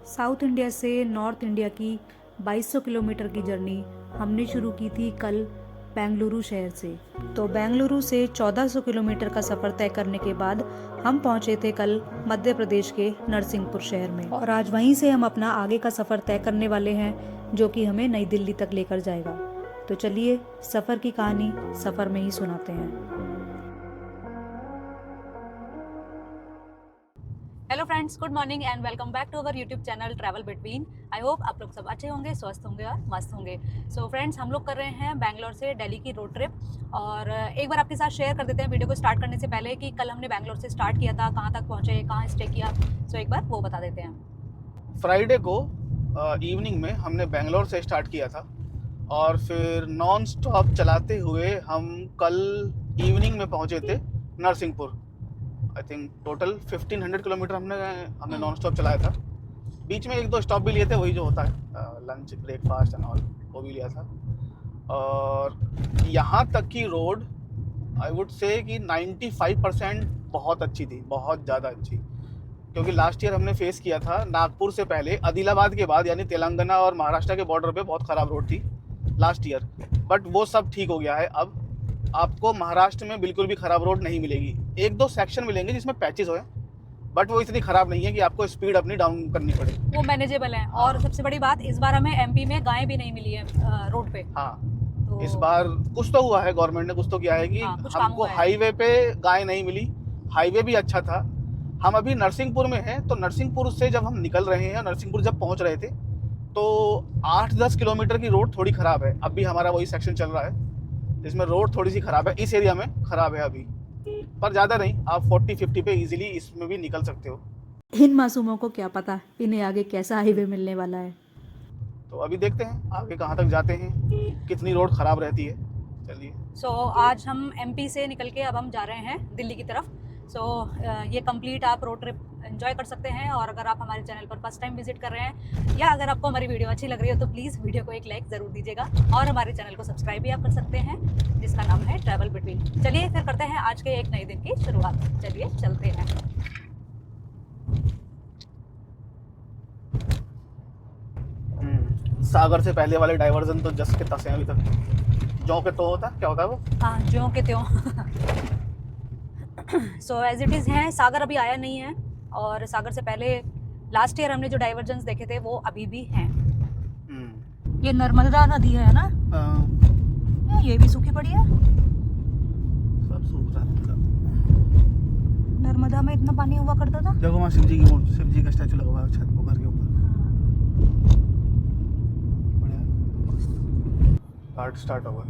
South India से north India की 2200 kilometre की जर्नी हमने शुरू की थी कल बेंगलुरु शहर से। तो बेंगलुरु से 1400 किलोमीटर का सफ़र तय करने के बाद हम पहुंचे थे कल मध्य प्रदेश के नरसिंहपुर शहर में, और आज वहीं से हम अपना आगे का सफ़र तय करने वाले हैं, जो कि हमें नई दिल्ली तक लेकर जाएगा। तो चलिए सफ़र की कहानी सफ़र में ही सुनाते हैं। Hello friends, good morning and welcome back to our YouTube channel travel between. I hope आप लोग सब अच्छे होंगे, स्वस्थ होंगे और मस्त होंगे। सो फ्रेंड्स, हम लोग कर रहे हैं बैंगलोर से दिल्ली की रोड ट्रिप, और एक बार आपके साथ शेयर कर देते हैं वीडियो को स्टार्ट करने से पहले कि कल हमने बैंगलोर से स्टार्ट किया था, कहाँ तक पहुँचे, कहाँ स्टे किया। सो एक बार वो बता देते हैं। फ्राइडे को इवनिंग में हमने बेंगलोर से स्टार्ट किया था, और फिर नॉन स्टॉप चलाते हुए हम कल इवनिंग में पहुंचे थे Narsinghpur. I think total 1500 kilometre हमने नॉन स्टॉप चलाया था। बीच में एक दो स्टॉप भी लिए थे, वही जो होता है लंच ब्रेकफास्ट एंड ऑल, वो भी लिया था। और यहाँ तक की रोड आई वुड से कि 95% बहुत अच्छी थी, बहुत ज़्यादा अच्छी। क्योंकि लास्ट ईयर हमने फेस किया था नागपुर से पहले आदिलाबाद के बाद, यानी तेलंगाना और महाराष्ट्र के बॉर्डर पे बहुत ख़राब रोड थी लास्ट ईयर, बट वो सब ठीक हो गया है। अब आपको महाराष्ट्र में बिल्कुल भी ख़राब रोड नहीं मिलेगी। एक दो सेक्शन मिलेंगे जिसमें पैचेस हो, बट वो इतनी ख़राब नहीं है कि आपको स्पीड अपनी डाउन करनी पड़े, वो मैनेजेबल है। और सबसे बड़ी बात, इस बार हमें एमपी में गायें भी नहीं मिली है रोड पे। हाँ, तो इस बार कुछ तो हुआ है, गवर्नमेंट ने कुछ तो किया है कि कुछ काम हमको हुआ है। हाईवे पे गाय नहीं मिली। हाईवे भी अच्छा था। हम अभी नरसिंहपुर में हैं, तो नरसिंहपुर से जब हम निकल रहे हैं, नरसिंहपुर जब पहुंच रहे थे, तो 8-10 किलोमीटर की रोड थोड़ी ख़राब है। अभी हमारा वही सेक्शन चल रहा है जिसमें रोड थोड़ी सी ख़राब है, इस एरिया में ख़राब है अभी, पर ज़्यादा नहीं। आप 40-50 पे इजीली इसमें भी निकल सकते हो। इन मासूमों को क्या पता इन्हें आगे कैसा हाईवे मिलने वाला है। तो अभी देखते हैं आगे कहाँ तक जाते हैं, कितनी रोड ख़राब रहती है। चलिए। सो आज हम एमपी से निकल के अब हम जा रहे हैं दिल्ली की तरफ। सो ये कंप्लीट आप रोड ट्रिप एंजॉय कर सकते हैं। और अगर आप हमारे चैनल पर फर्स्ट टाइम विजिट कर रहे हैं, या अगर आपको हमारी वीडियो अच्छी लग रही हो, तो प्लीज़ वीडियो को एक लाइक ज़रूर दीजिएगा, और हमारे चैनल को सब्सक्राइब भी आप कर सकते हैं, जिसका नाम है ट्रैवल बिटवीन। चलिए फिर करते हैं आज के एक नए दिन की शुरुआत। चलिए चलते हैं। सागर से पहले वाले डाइवर्जन तो जस्ट के तस हैं अभी तक। जौ के तो होता क्या होता है वो? हाँ, ज्यों के त्यों। सो एज इट इज़ हैं, सागर अभी आया नहीं है, और सागर से पहले लास्ट ईयर हमने जो डाइवर्जन्स देखे थे वो अभी भी हैं। ये नर्मदा नदी है ना? ये भी सूखी पड़ी है। सब सूख रहा है। नर्मदा में इतना पानी हुआ करता था। देखो वहाँ शिव जी की मूर्ति, शिव जी का स्टैचू लगा हुआ है छत पर, घर के ऊपर। घाट स्टार्ट होगा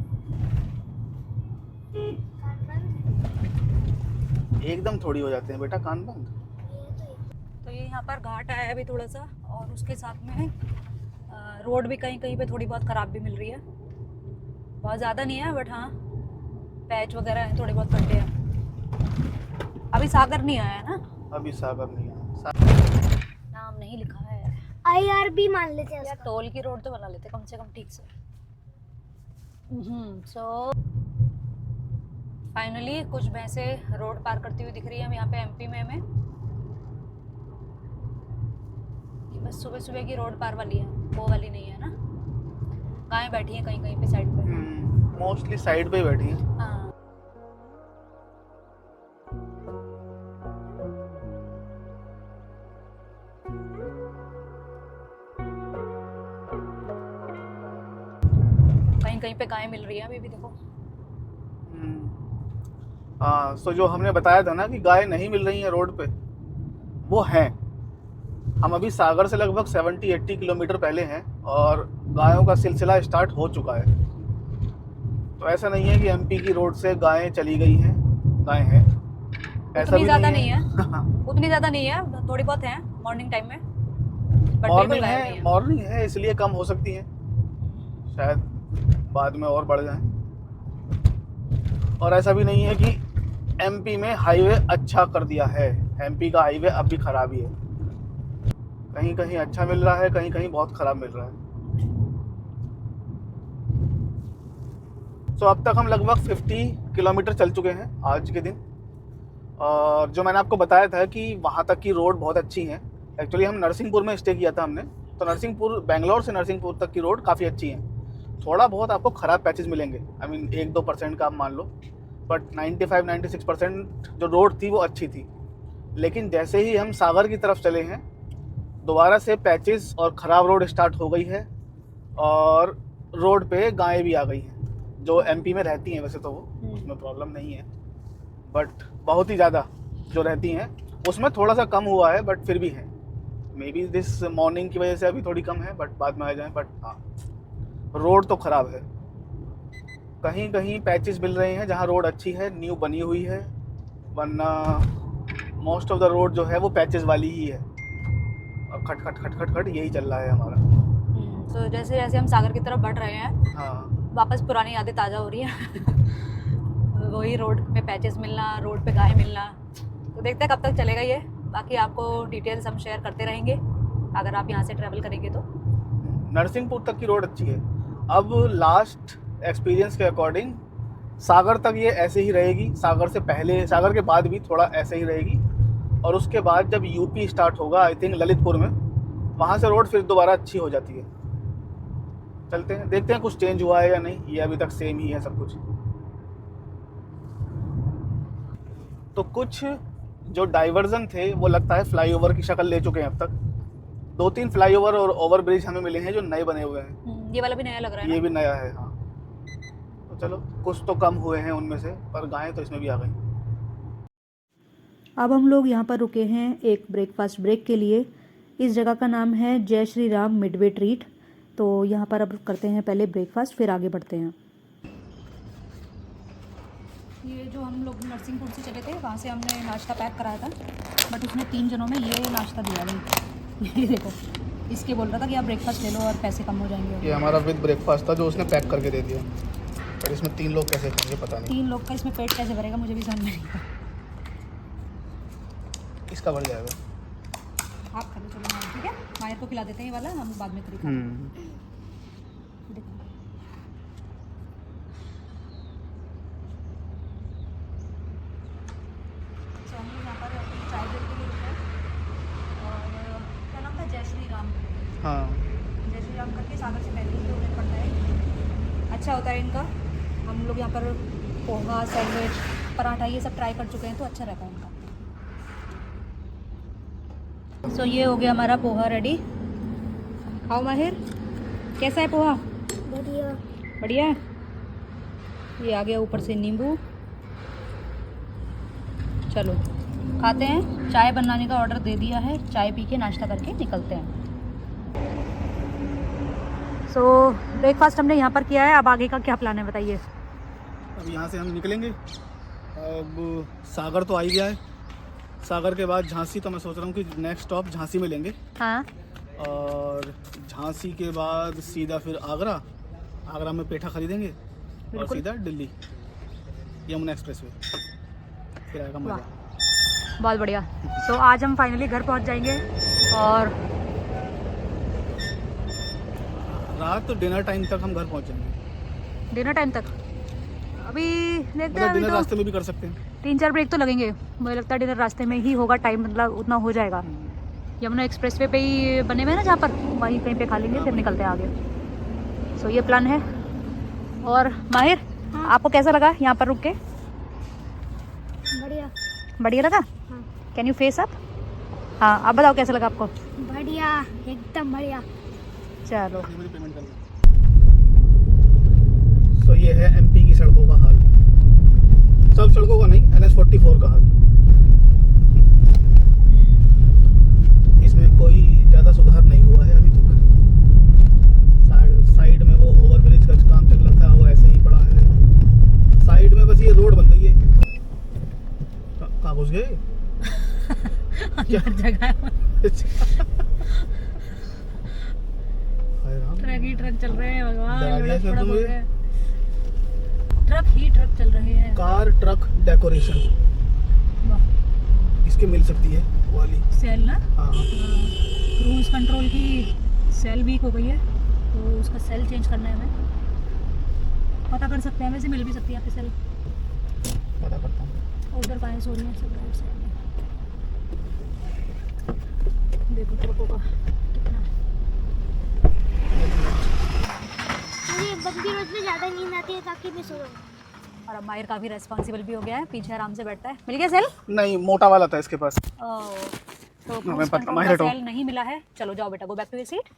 एकदम थोड़ी हो जाते हैं बेटा, कान बंद। तो ये यहाँ पर घाट आया है अभी थोड़ा सा, और उसके साथ में रोड भी कहीं कहीं पे थोड़ी बहुत ख़राब भी मिल रही है। बहुत ज़्यादा नहीं है, बट हाँ पैच वगैरह हैं, थोड़े बहुत खड्डे हैं। अभी सागर नहीं आया है ना? अभी सागर नहीं आया। नाम नहीं लिखा है। IRB मान लेते हैं यार उसका। टोल की रोड तो बना लेते कम से कम ठीक से। सो फाइनली कुछ भैंसें रोड पार करती हुई दिख रही है हम यहाँ पे एमपी में हमें। ये बस सुबह सुबह की रोड पार वाली है, वो वाली नहीं है ना। गायें बैठी हैं कहीं कहीं पे साइड पे। मोस्टली साइड पे ही बैठी है। हाँ, कहीं कहीं पे गायें मिल रही है अभी भी, देखो। हाँ, सो जो हमने बताया था ना कि गाय नहीं मिल रही है रोड पे, वो हैं। हम अभी सागर से लगभग 70-80 किलोमीटर पहले हैं, और गायों का सिलसिला स्टार्ट हो चुका है। तो ऐसा नहीं है कि एमपी की रोड से गायें चली गई हैं, गायें हैं। ऐसा उतनी भी ज़्यादा नहीं नहीं है। उतनी ज़्यादा नहीं है, थोड़ी बहुत है मॉर्निंग टाइम में, बट बिल्कुल मॉर्निंग गायब नहीं है, है। मॉर्निंग है इसलिए कम हो सकती हैं, शायद बाद में और बढ़ जाएं। और ऐसा भी नहीं है कि एमपी में हाईवे अच्छा कर दिया है। एमपी का हाईवे अब भी खराब ही है, कहीं कहीं अच्छा मिल रहा है, कहीं कहीं बहुत ख़राब मिल रहा है। तो अब तक हम लगभग 50 किलोमीटर चल चुके हैं आज के दिन। और जो मैंने आपको बताया था कि वहाँ तक की रोड बहुत अच्छी है, एक्चुअली हम नरसिंहपुर में स्टे किया था हमने, तो नरसिंहपुर, बेंगलोर से नरसिंहपुर तक की रोड काफ़ी अच्छी है। थोड़ा बहुत आपको ख़राब पैचेस मिलेंगे, आई मीन 1-2% का आप मान लो, बट 95-96% जो रोड थी वो अच्छी थी। लेकिन जैसे ही हम सागर की तरफ चले हैं, दोबारा से पैचेस और ख़राब रोड स्टार्ट हो गई है, और रोड पे गायें भी आ गई हैं, जो एमपी में रहती हैं वैसे तो वो, उसमें प्रॉब्लम नहीं है, बट बहुत ही ज़्यादा जो रहती हैं उसमें थोड़ा सा कम हुआ है, बट फिर भी है। मे बी दिस मॉर्निंग की वजह से अभी थोड़ी कम है, बट बाद में आ जाए। बट हाँ, रोड तो ख़राब है। कहीं कहीं पैचेस मिल रहे हैं जहाँ रोड अच्छी है, न्यू बनी हुई है, वरना मोस्ट ऑफ द रोड जो है वो पैचेस वाली ही है, और खट खट खट खट खट यही चल रहा है हमारा। तो जैसे जैसे हम सागर की तरफ बढ़ रहे हैं, हाँ, वापस पुरानी यादें ताज़ा हो रही हैं। वही रोड पे पैचेस मिलना, रोड पे गाय मिलना। तो देखते हैं कब तक चलेगा ये। बाकी आपको डिटेल्स हम शेयर करते रहेंगे अगर आप यहाँ से ट्रैवल करेंगे तो। नरसिंहपुर तक की रोड अच्छी है। अब लास्ट एक्सपीरियंस के अकॉर्डिंग सागर तक ये ऐसे ही रहेगी, सागर से पहले, सागर के बाद भी थोड़ा ऐसे ही रहेगी, और उसके बाद जब यूपी स्टार्ट होगा, आई थिंक ललितपुर में, वहाँ से रोड फिर दोबारा अच्छी हो जाती है। चलते हैं, देखते हैं कुछ चेंज हुआ है या नहीं, ये अभी तक सेम ही है सब कुछ। तो कुछ जो डाइवर्जन थे वो लगता है फ्लाईओवर की शक्ल ले चुके हैं अब तक। 2-3 फ्लाईओवर और ओवर ब्रिज हमें मिले हैं जो नए बने हुए हैं। ये वाला भी नया लग रहा है ये ना? भी नया है, हाँ। तो चलो, कुछ तो कम हुए हैं उनमें से, पर गायें तो इसमें भी आ गई। अब हम लोग यहाँ पर रुके हैं एक ब्रेकफास्ट ब्रेक के लिए। इस जगह का नाम है जय श्री राम मिडवे ट्रीट। तो यहाँ पर अब करते हैं पहले ब्रेकफास्ट, फिर आगे बढ़ते हैं। ये जो हम लोग नरसिंहपुर से चले थे, वहाँ से हमने नाश्ता पैक कराया था, बट उसने 3 जनों में ये नाश्ता दिया नहीं। ये देखो, इसके बोल रहा था कि आप ब्रेकफास्ट ले लो और पैसे कम हो जाएंगे। ये हमारा विद ब्रेकफास्ट था जो उसने पैक करके दे दिया, पर इसमें 3 लोग कैसे खाएंगे पता नहीं। 3 लोग का इसमें पेट कैसे भरेगा, मुझे भी समझ नहीं आता। इसका बढ़ जाएगा। आप खा लो, चलो मायर, ठीक है? मायर को खिला देते हैं ये वाला, हम बाद में खरीद। देखो, तो हम लोग यहाँ पर अपनी चाय ब्रेक के लिए रुके हैं, और क्या नाम था, जय श्री राम। हाँ, जय श्री राम करके सागर से पहले ही उन्हें पड़ता है। अच्छा होता है इनका। हम लोग यहाँ पर पोहा, सैंडविच, पराठा ये सब ट्राई कर चुके हैं, तो अच्छा रहता है इनका। सो ये हो गया हमारा पोहा रेडी। खाओ माहिर, कैसा है पोहा? बढ़िया। बढ़िया है। ये आ गया ऊपर से नींबू। चलो खाते हैं। चाय बनाने का ऑर्डर दे दिया है, चाय पी के नाश्ता करके निकलते हैं। सो ब्रेकफास्ट हमने यहाँ पर किया है, अब आगे का क्या प्लान है बताइए। अब यहाँ से हम निकलेंगे। अब सागर तो आ ही गया है, सागर के बाद झांसी, तो मैं सोच रहा हूँ कि नेक्स्ट स्टॉप झांसी में लेंगे। हाँ, और झांसी के बाद सीधा फिर आगरा, आगरा में पेठा खरीदेंगे, और बिल्कुल। सीधा दिल्ली यमुना एक्सप्रेस वे, फिर आएगा मज़ा। बहुत बढ़िया। सो आज हम फाइनली घर पहुँच जाएंगे, और रात डिनर टाइम तक हम घर पहुँच जाएंगे। डिनर टाइम तक अभी देखते हैं। मतलब अभी डिनर तो रास्ते में भी कर सकते हैं। 3-4 ब्रेक तो लगेंगे, मुझे लगता है डिनर रास्ते में ही होगा, टाइम मतलब उतना हो जाएगा। यमुना एक्सप्रेस वे पे ही बने हुए हैं ना जहाँ पर, वहीं कहीं पे खा लेंगे, फिर निकलते हैं आगे। सो ये प्लान है। और माहिर, हाँ। आपको कैसा लगा यहाँ पर रुक के? बढ़िया। बढ़िया लगा? हाँ। Can you face up? हाँ, आप बताओ कैसा लगा आपको? बढ़िया, एकदम बढ़िया। चलो, पेमेंट करना। तो ये है एमपी की सड़कों का हाल, सब सड़कों का नहीं, NH-44 का हाल। इसमें कोई ज़्यादा सुधार नहीं हुआ है अभी तक। साइड में वो ओवरब्रिज का काम चल रहा था, वो ऐसे ही पड़ा है। साइड में बस ये रोड बन गई है। कहाँ घुस गए? क्या जगह है। हाय राम। ट्रक ही ट्रक चल रहे हैं, भगवान। डरा दिया इसने तो मुझे। ट्रक ही ट्रक चल रहे हैं। कार ट्रक डेकोरेशन इसकी मिल सकती है वाली। सेल ना, हाँ, क्रूज कंट्रोल की सेल वीक हो गई है, तो उसका सेल चेंज करना है हमें। पता कर सकते हैं, वैसे मिल भी सकती है यहाँ पे सेल। पता करता हूँ। उधर पाए सो रही है सब राइट साइड में। देखो ट्रकों का कितना। मुझे बंदी रोड में ज़्यादा नींद आती है ताकि मैं सो जाऊँ। और अब माहिर काफ़ी रेस्पॉन्सिबल भी हो गया है, पीछे आराम से बैठता है। मिल गया सेल? नहीं, मोटा वाला था इसके पास। तो हमें cruise पता, control माहिर का हटो। सेल नहीं मिला है। चलो जाओ बेटा, go back to your seat.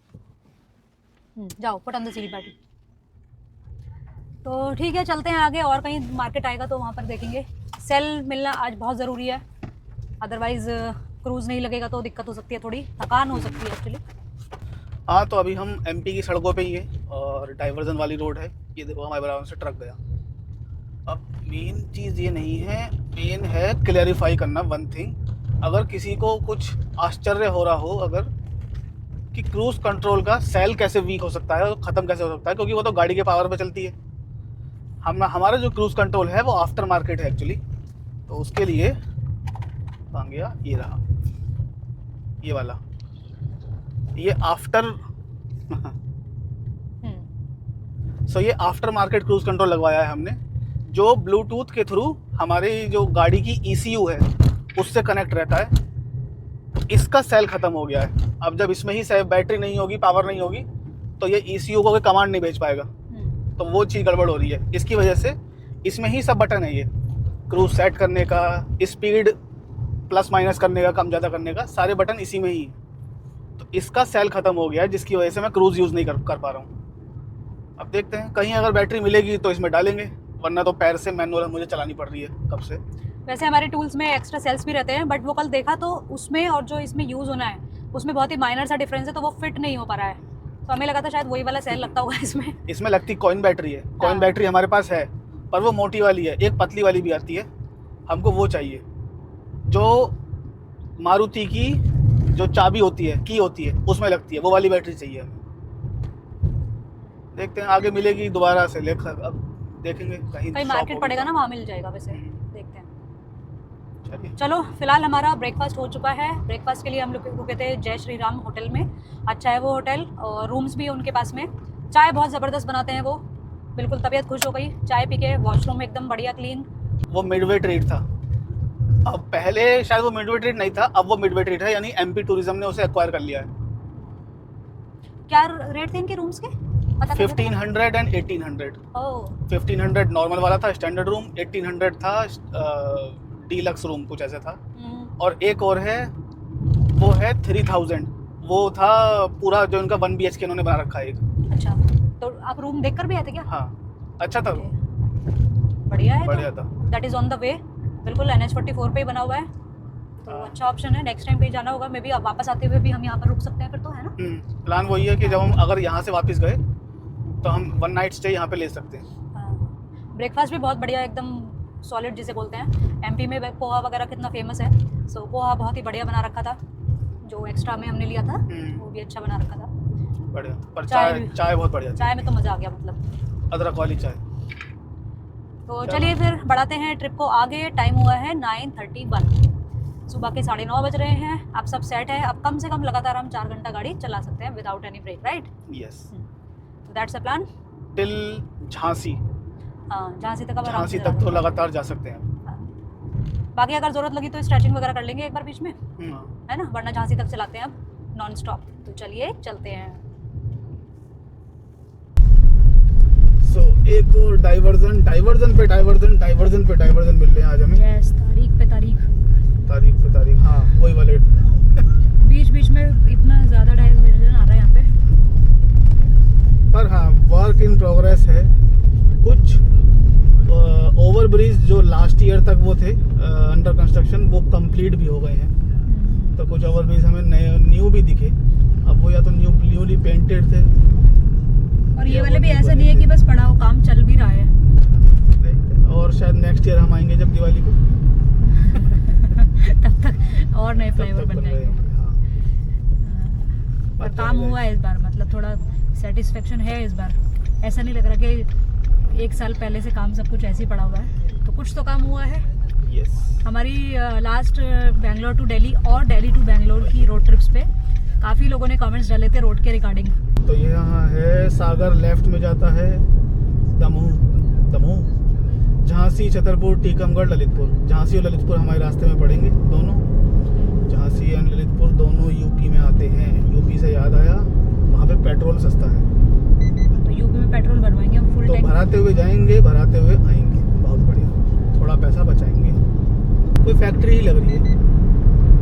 जाओ, पुट ऑन द सीट बैठी। तो ठीक है, चलते हैं आगे। और कहीं मार्केट आएगा तो वहाँ पर देखेंगे। सेल मिलना आज बहुत ज़रूरी है, अदरवाइज़ क्रूज़ नहीं लगेगा तो दिक्कत हो सकती है, थोड़ी थकान हो सकती है एक्चुअली। हाँ, तो अभी हम एमपी की सड़कों पे ही है और डाइवर्जन वाली रोड है। ये देखो हमारे बराबर से ट्रक गया। अब मेन चीज़ ये नहीं है, मेन है क्लियरिफाई करना वन थिंग। अगर किसी को कुछ आश्चर्य हो रहा हो अगर कि क्रूज़ कंट्रोल का सेल कैसे वीक हो सकता है और ख़त्म कैसे हो सकता है, क्योंकि वो तो गाड़ी के पावर पे चलती है। हमारा जो क्रूज़ कंट्रोल है वो आफ्टर मार्केट है एक्चुअली। तो उसके लिए कहाँ गया, ये रहा, ये वाला, ये आफ्टर सो ये आफ्टर मार्केट क्रूज़ कंट्रोल लगवाया है हमने, जो ब्लूटूथ के थ्रू हमारी जो गाड़ी की ECU है उससे कनेक्ट रहता है। इसका सेल ख़त्म हो गया है। अब जब इसमें ही बैटरी नहीं होगी, पावर नहीं होगी, तो ये ECU को कोई कमांड नहीं भेज पाएगा। तो वो चीज़ गड़बड़ हो रही है। इसकी वजह से इसमें ही सब बटन है, ये क्रूज़ सेट करने का, स्पीड प्लस माइनस करने का, कम ज़्यादा करने का, सारे बटन इसी में ही। तो इसका सेल ख़त्म हो गया है, जिसकी वजह से मैं क्रूज़ यूज़ नहीं कर पा रहा हूँ। अब देखते हैं, कहीं अगर बैटरी मिलेगी तो इसमें डालेंगे, वरना तो पैर से मैनुअल मुझे चलानी पड़ रही है कब से। वैसे हमारे टूल्स में एक्स्ट्रा सेल्स भी रहते हैं, बट वो कल देखा तो उसमें और जो इसमें यूज़ होना है उसमें बहुत ही माइनर सा डिफरेंस है, तो वो फिट नहीं हो पा रहा है। तो हमें लगा था शायद वही वाला सेल लगता होगा इसमें। इसमें लगती कॉइन बैटरी है। कॉइन हाँ। बैटरी हमारे पास है, पर वो मोटी वाली है। एक पतली वाली भी आती है, हमको वो चाहिए, जो मारुति की जो चाबी होती है, की होती है, उसमें लगती है, वो वाली बैटरी चाहिए हमें। देखते हैं आगे मिलेगी दोबारा से लेकर, अब देखेंगे कहीं कहीं शॉप मार्केट होगी पड़ेगा तो। ना, वहाँ मिल जाएगा। वैसे देखते हैं। चलिए। चलो फिलहाल हमारा ब्रेकफास्ट हो चुका है। ब्रेकफास्ट के लिए हम लोग रुके थे जय श्री राम होटल में। अच्छा है वो होटल, और रूम्स भी है उनके पास में। चाय बहुत ज़बरदस्त बनाते हैं वो, बिल्कुल तबीयत खुश हो गई चाय पी के। वॉशरूम एकदम बढ़िया क्लीन। वो मिडवे ट्रीट था। अब पहले शायद वो मिडवे ट्रीट नहीं था, अब वो मिडवे ट्रीट है, यानी MP टूरिज्म ने उसे एक्वायर कर लिया है। क्या रेट थे इनके रूम्स के, पता कर सकते हैं? 1500 एंड 1800। ओह 1500 नॉर्मल वाला था, स्टैंडर्ड रूम। 1800 था डीलक्स रूम, कुछ ऐसा था। और एक और है, वो है 3000। वो था पूरा जो इनका 1 BHK इन्होंने बना रखा है एक। अच्छा, तो आप रूम देख कर भी आए थे क्या? हाँ, अच्छा था, बढ़िया है, बढ़िया था। That is on the way, बिल्कुल NH44 पे ही बना हुआ है। तो हाँ। अच्छा ऑप्शन है, नेक्स्ट टाइम पे जाना होगा। मे बी अब वापस आते हुए भी हम यहाँ पर रुक सकते हैं फिर तो, है ना? प्लान वही है कि जब हम अगर यहाँ से वापस गए तो हम 1 नाइट स्टे यहाँ पे ले सकते हैं। ब्रेकफास्ट भी बहुत बढ़िया, एकदम सॉलिड जिसे बोलते हैं। MP में पोहा वगैरह कितना फेमस है, सो पोहा बहुत ही बढ़िया बना रखा था। जो एक्स्ट्रा में हमने लिया था वो भी अच्छा बना रखा था। बढ़िया, पर चाय चाय बहुत बढ़िया थी। चाय में तो मज़ा आ गया, मतलब अदरक वाली चाय। तो चलिए फिर बढ़ाते हैं ट्रिप को आगे। टाइम हुआ है 9:31, सुबह के 9:30 बज रहे हैं। आप सब सेट है, अब कम से कम लगातार हम 4 घंटा गाड़ी चला सकते हैं without any break, right? Yes, तो that's a plan. Till Jhansi. हाँ, झांसी तक अब आराम झांसी से तक तो चलाते लगातार जा सकते हैं। हैं। हाँ। बाकी अगर ज़रूरत लगी तो स्ट्रेचिंग वगैरह कर लेंगे एक बार बीच में, है ना, वरना झांसी तक चलाते हैं अब नॉन स्टॉप। तो चलिए चलते हैं। सो एक और डाइवर्जन मिल रहे हैं आज हमें। यस, तारीख पे तारीख, हाँ, वही वाले। बीच बीच में इतना ज़्यादा डाइवर्जन आ रहा है यहाँ पे। पर हाँ, वर्क इन प्रोग्रेस है। कुछ ओवरब्रिज जो लास्ट ईयर तक वो थे अंडर कंस्ट्रक्शन, वो कंप्लीट भी हो गए हैं। तो कुछ ओवरब्रिज हमें नए न्यू भी दिखे। अब वो या तो न्यूली पेंटेड थे, और ये वाले भी ऐसा नहीं है कि बस पड़ा हो, काम चल भी रहा है। और शायद नेक्स्ट ईयर हम आएंगे जब दिवाली को, तब तक और नए फ्लेवर बन जाएंगे। हाँ। पर काम हुआ है इस बार, मतलब थोड़ा सेटिस्फेक्शन है इस बार। ऐसा नहीं लग रहा कि 1 साल पहले से काम सब कुछ ऐसे ही पड़ा हुआ है, तो कुछ तो काम हुआ है। यस। हमारी लास्ट बेंगलोर टू दिल्ली और दिल्ली टू बेंगलोर की रोड ट्रिप्स पे काफ़ी लोगों ने कमेंट्स डाले थे रोड के रिगार्डिंग। तो ये यहाँ है सागर, लेफ्ट में जाता है दमोह, झांसी, छतरपुर, टीकमगढ़, ललितपुर। झांसी और ललितपुर हमारे रास्ते में पड़ेंगे दोनों। झांसी एंड ललितपुर दोनों यूपी में आते हैं। यूपी से याद आया, वहाँ पे पेट्रोल सस्ता है, तो यूपी में पेट्रोल भरवाएंगे हम फुल तो टैंक। भराते हुए जाएंगे, भराते हुए आएंगे। बहुत बढ़िया, थोड़ा पैसा बचाएंगे। कोई फैक्ट्री ही लग रही है,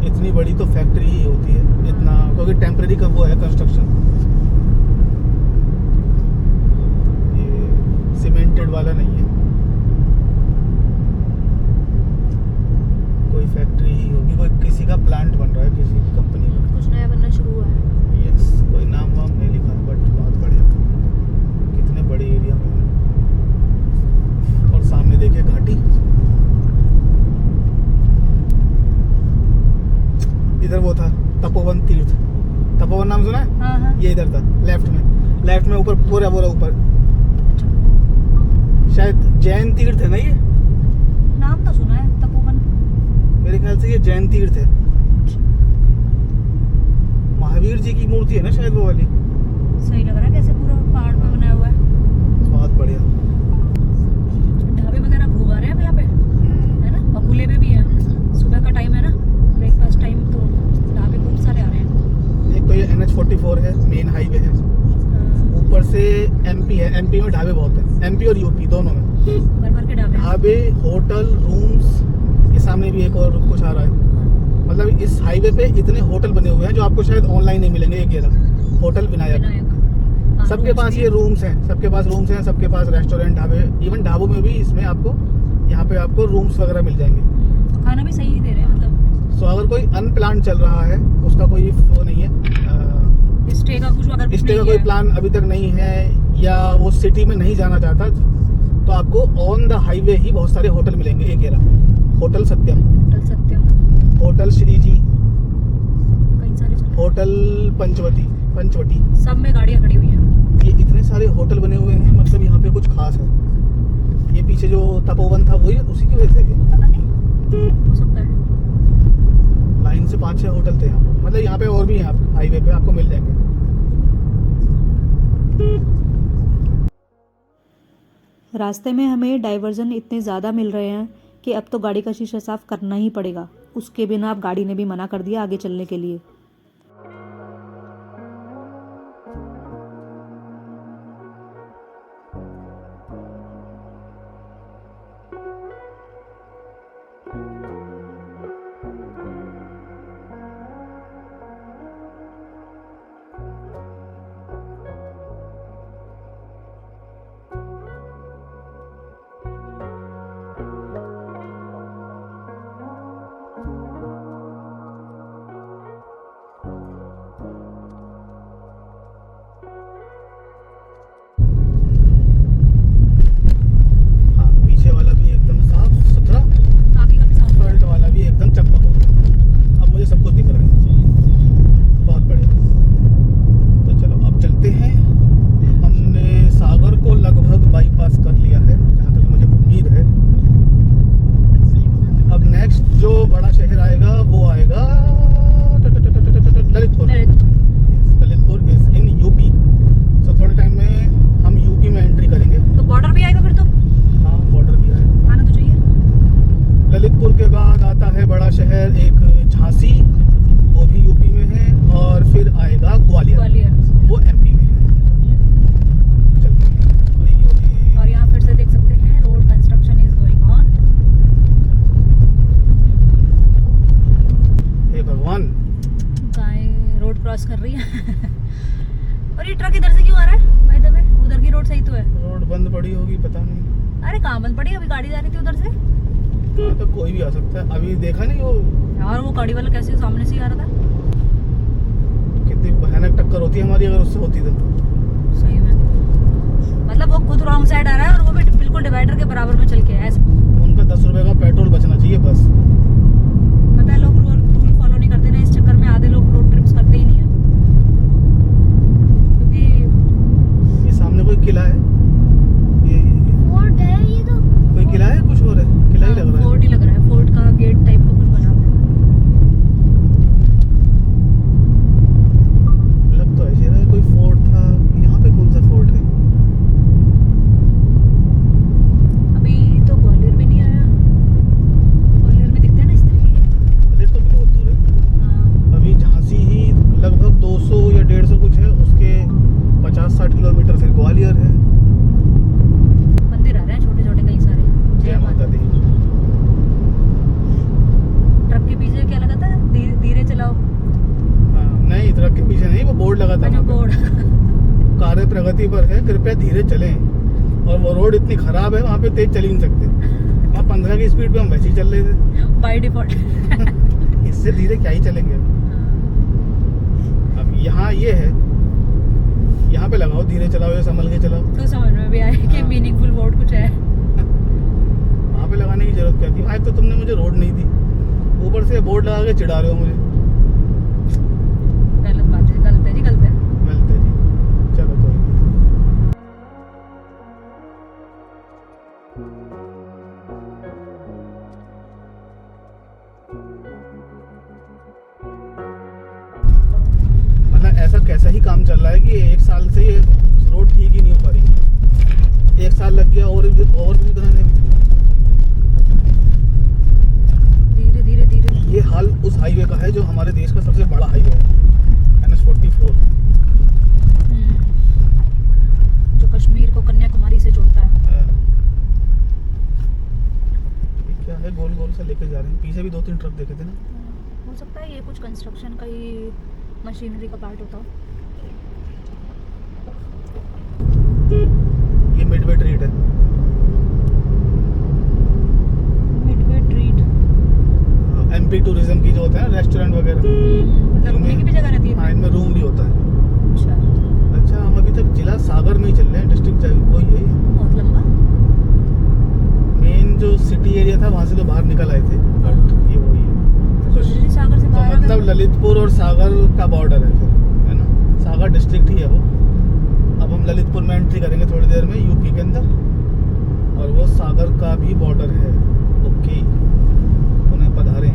इतनी बड़ी तो फैक्ट्री ही होती है इतना, क्योंकि टेम्परेरी का वो है कंस्ट्रक्शन, ये सीमेंटेड वाला नहीं है, कोई फैक्ट्री ही होगी, कोई किसी का प्लांट बन रहा है, किसी कंपनी का। कुछ नया बनना शुरू हुआ है। यस, कोई नाम वाम नहीं लिखा, बट बहुत बढ़िया, कितने बड़े एरिया में है। और सामने देखिए घाटी, इधर वो था तपोवन तीर्थ, तपोवन नाम सुना है? हाँ हाँ। ये इधर था, लेफ्ट में ऊपर पूरा ऊपर, शायद जैन तीर्थ है ना ये, नाम तो सुना है तपोवन। मेरे ख्याल से ये जैन तीर्थ है। महावीर जी की मूर्ति है ना शायद वो वाली। सही लग रहा है कैसे पूरा पहाड़ पे बनाया हुआ है। बहुत बढ़िया। ढाबे वगैरह खूब आ रहे हैं अब यहाँ पे, है ना? और खुले भी है, सुबह का टाइम है ना, ब्रेकफास्ट टाइम, तो ढाबे खूब सारे आ रहे हैं। एक तो ये NH44 है, मेन हाईवे है, ऊपर से MP है, MP में ढाबे बहुत हैं, MP और यूपी दोनों में भर के ढाबे। ढाबे, होटल, रूम्स। ये सामने भी एक और कुछ आ रहा है, मतलब इस हाईवे पे इतने होटल बने हुए हैं जो आपको शायद ऑनलाइन नहीं मिलेंगे। एक ये रहा होटल विनायक, सबके पास ये रूम्स हैं, सबके पास रूम्स हैं, सबके पास रेस्टोरेंट, ढाबे, इवन ढाबों में भी इसमें आपको यहाँ पे आपको रूम्स वगैरह मिल जाएंगे। खाना भी सही दे रहे हैं मतलब। सो अगर कोई अनप्लान चल रहा है, उसका कोई वो नहीं है, स्टे का कुछ अगर स्टे का कोई प्लान अभी तक नहीं है, या वो सिटी में नहीं जाना चाहता, तो आपको ऑन द हाईवे ही बहुत सारे होटल मिलेंगे। एक ये रहा होटल सत्यम, होटल श्रीजी, कई सारे चल रहे हैं। होटल पंचवटी, सब में गाड़ियाँ खड़ी हुई हैं। ये इतने सारे होटल बने हुए हैं, मतलब यहाँ पे कुछ खास है। ये पीछे जो तपोवन था वही उसी की वजह से पता नहीं, हो सकता है। लाइन से 5-6 होटल थे यहाँ पे, मतलब यहाँ पे और भी हैं, हाईवे पे आपको मिल जाएंगे। रास्ते में हमें डाइवर्जन इतने ज़्यादा मिल रहे हैं कि अब तो गाड़ी का शीशा साफ करना ही पड़ेगा। उसके बिना अब गाड़ी ने भी मना कर दिया आगे चलने के लिए। क्रॉस कर रही है और ये ट्रक इधर से क्यों आ रहा है? भाई दबे, उधर की रोड सही तो है। रोड बंद पड़ी होगी, पता नहीं। अरे कहाँ बंद पड़ी? अभी गाड़ी जा रही थी उधर से। हाँ तो कोई भी आ सकता है, अभी देखा नहीं वो यार वो गाड़ी वाला कैसे सामने से ही आ रहा था। कितनी भयानक टक्कर होती है हमारी अगर उससे होती तो। सही में, मतलब वो खुद रॉन्ग साइड आ रहा है और वो भी बिल्कुल डिवाइडर के बराबर में चल के है। उनका 10 रुपए का पेट्रोल बचना चाहिए बस। पता है लोग रूल फॉलो नहीं करते ना, इस चक्कर में आधे लोग रोड ट्रिप्स करते ही नहीं है। क्योंकि ये सामने कोई किला है, ये फोर्ट है ये तो। कोई किला है, कुछ और है, किला ही लग रहा है। फोर्ट ही लग रहा है, फोर्ट का गेट टाइप का कुछ बना हुआ है। लग तो ऐसे रहा है कोई फोर्ट था। यहाँ पे कौन सा फोर्ट है? अभी तो ग्वालियर में नहीं आया। ग्वालियर में दिखते 50-60 किलोमीटर फिर ग्वालियर है। मंदिर आ रहे हैं छोटे छोटे कई सारे। जय माता दी। ट्रक के पीछे क्या लगा था, धीरे चलाओ। हाँ, नहीं ट्रक के पीछे नहीं, वो बोर्ड लगा था। अच्छा, बोर्ड। कार्य प्रगति पर है, कृपया धीरे चलें। और वो रोड इतनी खराब है, वहाँ पे तेज चल ही नहीं सकते। वहाँ 15 की स्पीड पे हम वैसे ही चल रहे थे बाय डिफॉल्ट। इससे धीरे क्या ही चलेंगे। अब यहाँ ये है, यहाँ पे लगाओ धीरे चलाओ या संभल के चलाओ। तो समझ में भी आया कि हाँ। मीनिंगफुल वर्ड कुछ है। वहाँ पे लगाने की जरूरत क्या थी? आज तो तुमने मुझे रोड नहीं दी, ऊपर से बोर्ड लगा के चिढ़ा रहे हो मुझे। गलत बात है, गलत है जी, गलत है। गलत है जी, चलो कोई नहीं। मतलब ऐसा कैसा ही काम चल रहा है कि 1 साल से ये रोड ठीक ही नहीं हो पा रही है। 1 साल लग गया और भी बनाने में। धीरे धीरे धीरे। ये हाल उस हाईवे का है जो हमारे देश का सबसे बड़ा हाईवे है, NH-44, जो कश्मीर को कन्याकुमारी से जोड़ता है। ये क्या है, गोल गोल से लेके जा रहे हैं। पीछे भी 2-3 ट्रक देखे थे ना। हो सकता है ये कुछ कंस्ट्रक्शन का ही मशीनरी का पार्ट होता हो। ये मिडवे ट्रीट है। Midway treat. MP टूरिज्म की जो होता है ना, रेस्टोरेंट वगैरह, मतलब रुकने की भी जगह रहती है। हाँ, इनमें रूम भी होता है। अच्छा, अच्छा, हम अभी तक जिला सागर में ही चल रहे हैं, डिस्ट्रिक्ट वही है। बहुत लंबा। मेन जो सिटी एरिया था वहाँ से तो बाहर निकल आए थे, बट ये वही है। तो सागर से तो बाहर मतलब ललितपुर और सागर का बॉर्डर है फिर, है ना। सागर डिस्ट्रिक्ट ही है वो। अब हम ललितपुर में एंट्री करेंगे थोड़ी देर में, यूपी के अंदर, और वो सागर का भी बॉर्डर है। ओके, उन्हें पधारे।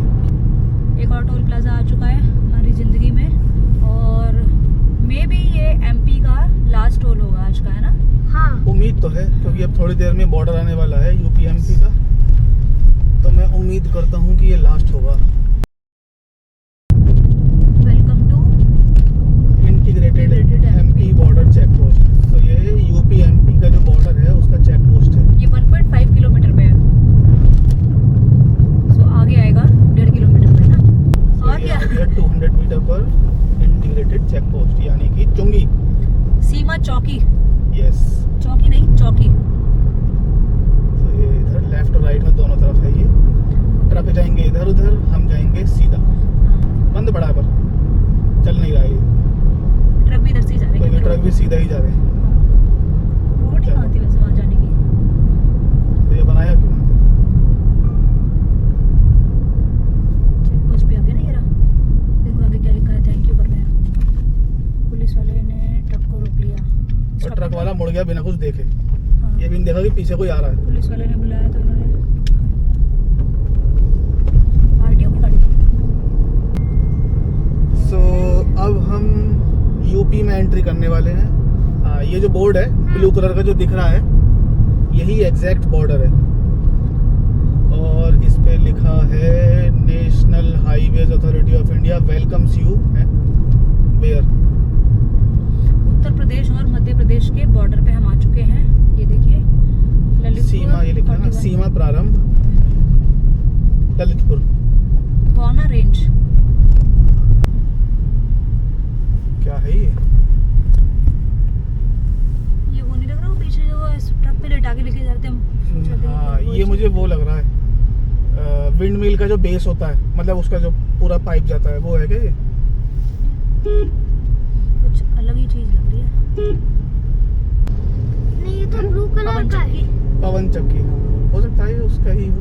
एक और टोल प्लाजा आ चुका है हमारी ज़िंदगी में, और मे बी ये MP का लास्ट टोल होगा आज का, है ना। हाँ, उम्मीद तो है, क्योंकि अब थोड़ी देर में बॉर्डर आने वाला है यूपी MP का, तो मैं उम्मीद करता हूँ कि ये लास्ट होगा। Welcome to integrated MP border check post. तो ये यूपी MP का जो बॉर्डर है उसका चेक पोस्ट है। ये 1.5 किलोमीटर पे है। सो आगे आएगा 1.5 किलोमीटर पे, ना। और क्या, 200 मीटर पर इंटीग्रेटेड चेक पोस्ट, यानी कि चुंगी। सीमा चौकी। यस। चौकी नहीं, चौकी। तो ये इधर लेफ्ट और राइट में दोनों तरफ है। ये ट्रक जाएंगे इधर उधर, हम जाएंगे सीधा। बंद पड़ा है पर चल नहीं रहा है ये, ट्रक भी इधर से ही जा रहे क्योंकि ट्रक भी सीधा ही जा रहे हैं। रोड ही आती वैसे वहाँ जाने की। तो ये बनाया क्यों? चेक पोस्ट पे आ गया ना ये रहा। देखो आगे क्या लिखा है, थैंक यू कर रहे हैं। पुलिस वाले ने ट्रक को रोक लिया। और ट्रक वाला मुड़ गया बिना कुछ देखे। हाँ, ये भी नहीं देखा कि पीछे कोई आ रहा है। पुलिस वाले ने बुलाया तो इन्होंने RTO की गाड़ी थी। सो अब हम यूपी में एंट्री करने वाले हैं। ये जो बोर्ड है ब्लू कलर का जो दिख रहा है, यही एग्जैक्ट बॉर्डर है। और इस पे लिखा है national highways authority of India welcomes you where. Uttar Pradesh और मध्य प्रदेश के बॉर्डर पे हम आ चुके हैं। ये देखिए ललितपुर, सीमा, ये लिखा है ना, 41। सीमा प्रारंभ ललितपुर। गौना रेंज। क्या है ये? वो नहीं लग रहा, वो पीछे जो वो ट्रक पे लेटा के लेके जाते हैं हम। हाँ, ये मुझे वो लग रहा है, विंड मिल का जो बेस होता है, मतलब उसका जो पूरा पाइप जाता है, वो है क्या ये? कुछ अलग ही चीज लग रही है। नहीं ये तो ब्लू कलर पवन का है। चक्की। पवन चक्की हो सकता है, उसका ही हो।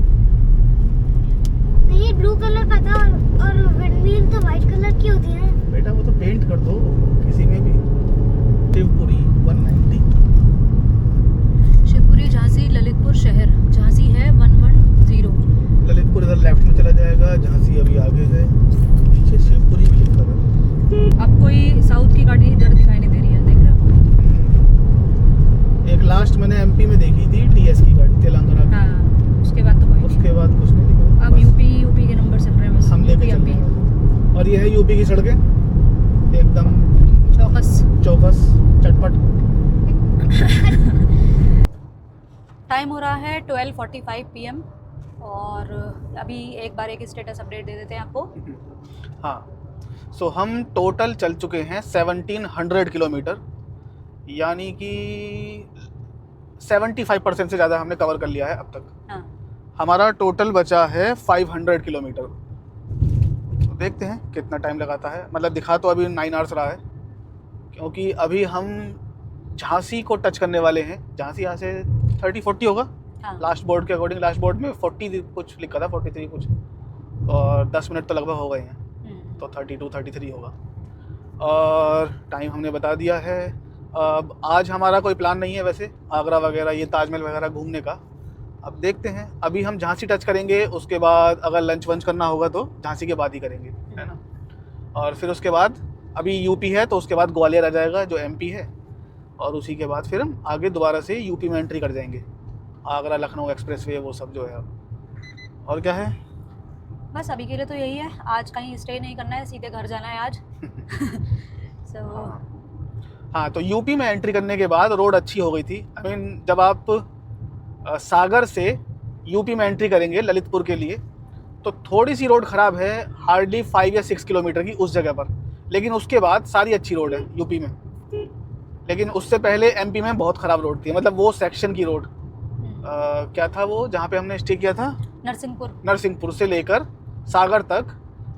नहीं ये ब्लू कलर का था, और विंडमिल तो व्हाइट कलर की होती है। बेटा वो तो पेंट कर दो किसी में भी। शिवपुरी 190। शिवपुरी, झांसी, ललितपुर शहर। झांसी है 110। ललितपुर इधर लेफ्ट में चला जाएगा, झांसी अभी आगे जाए। पीछे शिवपुरी भी लिखा है। अब कोई साउथ की गाड़ी इधर दिखाई नहीं दे रही है, देख रहे हो। एक लास्ट मैंने MP में देखी थी TS की गाड़ी, तेलंगाना की। हाँ, उसके बाद तो कोई नहीं। उसके बाद कुछ नहीं दिखा। अब बस यूपी के नंबर चल रहे हैं बस। हम लेके चल MP। रहे हैं। और ये है यूपी की सड़कें, एकदम चौकस। चौकस चटपट। टाइम हो रहा है 12:45 PM और अभी एक बार एक स्टेटस अपडेट दे देते हैं आपको। हाँ, सो हम टोटल चल चुके हैं 1700 किलोमीटर, यानी कि 75% से ज़्यादा हमने कवर कर लिया है अब तक। हाँ। हमारा टोटल बचा है 500 किलोमीटर। तो देखते हैं कितना टाइम लगाता है। मतलब दिखा तो अभी 9 आवर्स रहा है, क्योंकि अभी हम झांसी को टच करने वाले हैं। झांसी यहाँ से 30-40 होगा। हाँ। लास्ट बोर्ड के अकॉर्डिंग, लास्ट बोर्ड में 40 कुछ लिखा था, 43 कुछ, और 10 मिनट तो लगभग हो गए हैं, तो 32-33 होगा। और टाइम हमने बता दिया है। अब आज हमारा कोई प्लान नहीं है वैसे आगरा वगैरह, ये ताजमहल वगैरह घूमने का। अब देखते हैं, अभी हम झांसी टच करेंगे, उसके बाद अगर लंच वंच करना होगा तो झांसी के बाद ही करेंगे, है ना। और फिर उसके बाद अभी यूपी है, तो उसके बाद ग्वालियर आ जाएगा जो एमपी है, और उसी के बाद फिर हम आगे दोबारा से यूपी में एंट्री कर जाएंगे। आगरा लखनऊ एक्सप्रेसवे वो सब जो है। और क्या है, बस अभी के लिए तो यही है। आज कहीं स्टे नहीं करना है, सीधे घर जाना है आज। हाँ, तो यूपी में एंट्री करने के बाद रोड अच्छी हो गई थी। आई मीन जब आप सागर से यूपी में एंट्री करेंगे ललितपुर के लिए, तो थोड़ी सी रोड ख़राब है, हार्डली 5 या 6 किलोमीटर की उस जगह पर, लेकिन उसके बाद सारी अच्छी रोड है यूपी में। लेकिन उससे पहले एमपी में बहुत ख़राब रोड थी, मतलब वो सेक्शन की रोड क्या था वो जहाँ पे हमने स्टे किया था, नरसिंहपुर से लेकर सागर तक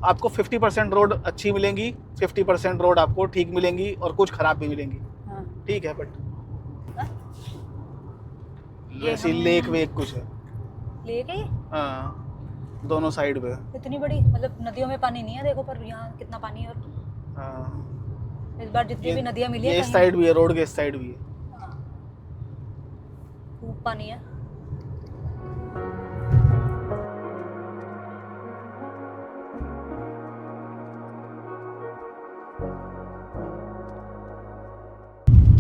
आपको 50% रोड अच्छी मिलेंगी, 50% रोड आपको ठीक मिलेंगी, और कुछ ख़राब भी मिलेंगी। हाँ। ठीक है, बट ये ऐसी लेक वेक कुछ है। लेक है? हाँ, दोनों साइड पे। इतनी बड़ी, मतलब नदियों में पानी नहीं है देखो, पर यहाँ कितना पानी है। और हाँ, इस बार जितनी भी नदियाँ मिली ये है इस साइड भी है, रोड के इस साइड भी है। हाँ, खूब पानी है।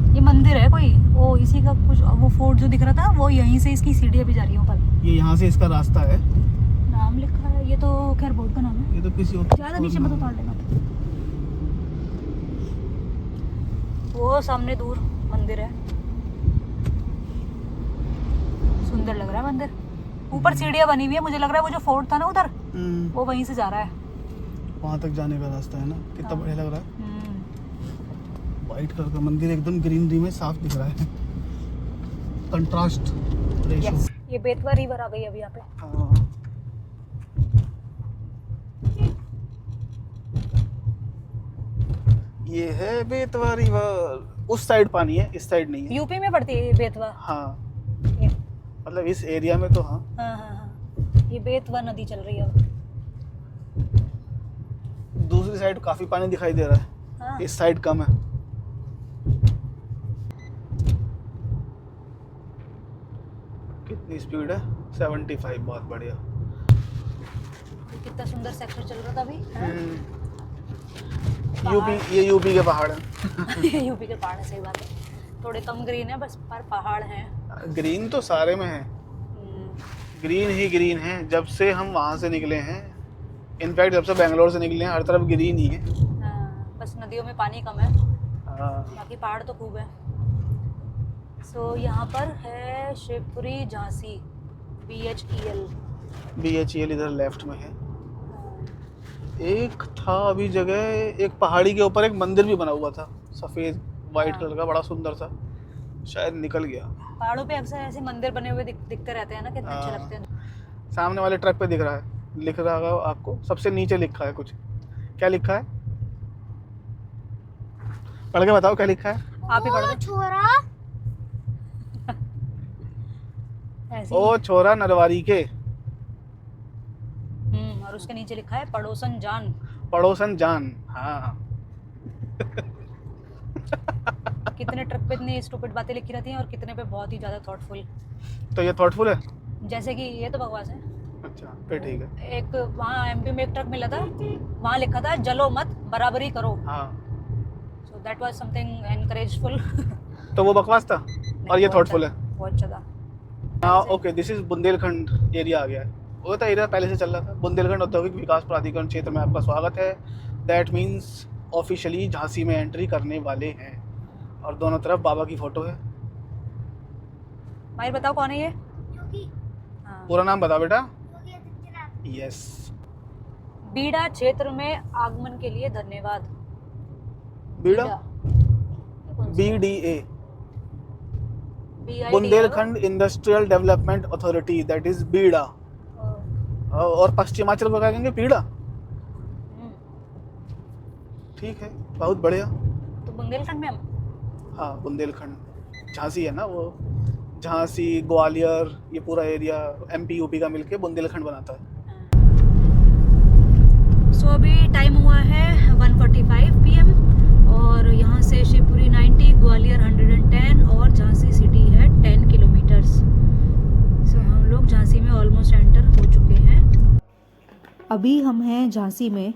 ये मंदिर है कोई, वो इसी का कुछ, वो फोर्ट जो दिख रहा था वो यहीं से इसकी सीढ़ियाँ भी जा रही हैं ऊपर। ये यहाँ से इसका रास्ता है। नाम लिखा है, ये तो खैर बोर्ड का नाम है। ये तो किसी और ज़्यादा नीचे मत उतार लेना। वो सामने दूर मंदिर है, सुंदर लग रहा है मंदिर। ऊपर सीढ़ियाँ बनी हुई है, मुझे लग रहा है वो जो फोर्ट था ना उधर, वो वहीं से जा रहा है। वहाँ तक जाने का रास्ता है ना। कितना हाँ। बढ़िया लग रहा है। वाइट कलर का मंदिर एकदम ग्रीनरी में साफ दिख रहा है, कंट्रास्ट रेशो। यस, ये बेतवा रिवर आ गई अभी यहाँ पे। हाँ। ये है बेतवा रिवर। उस साइड पानी है, इस साइड नहीं है। यूपी में पड़ती है ये बेतवा। हाँ, ये, मतलब इस एरिया में तो हाँ। हाँ हाँ हाँ, ये बेतवा नदी चल रही है अब। दूसरी साइड काफी पानी दिखाई दे रहा है। हाँ। इस साइड कम है। कितनी स्पीड है? 75। बहुत बढ़िया। कितना सुंदर सेक्टर चल रहा था अभी। ये यूपी के पहाड़ हैं। यूपी के पहाड़ है, सही बात है। थोड़े कम ग्रीन है बस, पर पहाड़ हैं। ग्रीन तो सारे में है, ग्रीन ही ग्रीन है। जब से हम वहाँ से निकले हैं, इनफैक्ट जब से बेंगलोर से निकले हैं, हर तरफ ग्रीन ही है। बस नदियों में पानी कम है, बाकी पहाड़ तो खूब है। सो यहाँ पर है शिवपुरी झांसी, BHEL इधर लेफ्ट में है। एक था अभी जगह, एक पहाड़ी के ऊपर एक मंदिर भी बना हुआ था, सफ़ेद वाइट कलर का, बड़ा सुंदर सा, शायद निकल गया। पहाड़ों पे अक्सर ऐसे मंदिर बने हुए दिखते रहते हैं ना, कितने अच्छे लगते हैं। सामने वाले ट्रक पे दिख रहा है, लिख रहा होगा आपको, सबसे नीचे लिखा है कुछ। क्या लिखा है? पढ़ के बताओ क्या लिखा है। आप ही पढ़ दो। छोरा ऐसे ओ छोरा नरवारी के। और उसके नीचे लिखा है पड़ोसन जान। पड़ोसन जान, हाँ। कितने ट्रक पे इतनी स्टूपिड बातें लिखी रहती हैं और कितने पे बहुत ही ज़्यादा थॉटफुल। तो ये थॉटफुल है। जैसे कि ये तो बकवास है। अच्छा, फिर ठीक है। एक वहाँ एमपी में एक ट्रक मिला था, वहाँ लिखा था जलो मत बराबरी करो। हाँ, सो दैट वाज समथिंग एनकरेजफुल। तो वो बकवास था और ये थॉटफुल है। बहुत ज़्यादा। हाँ, okay, this is Bundelkhand area आ गया है। वो तो एरिया पहले से चल रहा था। बुंदेलखंड औद्योगिक विकास प्राधिकरण क्षेत्र में आपका स्वागत है। दैट मीन्स ऑफिशियली झांसी में एंट्री करने वाले हैं। और दोनों तरफ बाबा की फोटो है। माहिर बताओ कौन है ये? योगी हाँ। पूरा नाम बता बेटा। योगी आदित्यनाथ। यस। बीड़ा क्षेत्र में आगमन के लिए धन्यवाद। बीड़ा कौन सा? BDA BID Bundelkhand industrial development authority, that is बीड़ा। और पश्चिमाचल को क्या कहेंगे? पीड़ा। ठीक है, बहुत बढ़िया। तो बुंदेलखंड में हम हाँ, बुंदेलखंड झांसी है ना वो, झांसी ग्वालियर ये पूरा एरिया MP UP का मिलके बुंदेलखंड बनाता है। सो अभी टाइम हुआ है 1:45 PM और यहाँ से शिवपुरी 90, ग्वालियर 110 और झांसी सिटी है 10 किलोमीटर्स। सो हम लोग झांसी में ऑलमोस्ट एंटर हो चुके हैं। अभी हम हैं झांसी में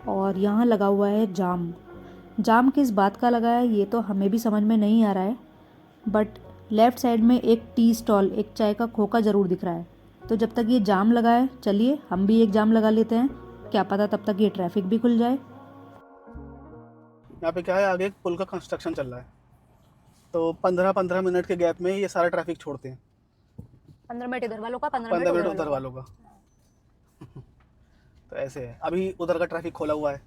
और यहाँ लगा हुआ है जाम। जाम किस बात का लगा है ये तो हमें भी समझ में नहीं आ रहा है, बट लेफ़्ट साइड में एक टी स्टॉल, एक चाय का खोका ज़रूर दिख रहा है। तो जब तक ये जाम लगा है चलिए हम भी एक जाम लगा लेते हैं, क्या पता तब तक ये ट्रैफिक भी खुल जाए। यहाँ पे क्या है, आगे एक पुल का कंस्ट्रक्शन चल रहा है, तो 15-15 मिनट के गैप में ये सारा ट्रैफिक छोड़ते हैं। 15 मिनट इधर वालों का, 15 मिनट उधर वालों का। तो ऐसे है, अभी उधर का ट्रैफिक खोला हुआ है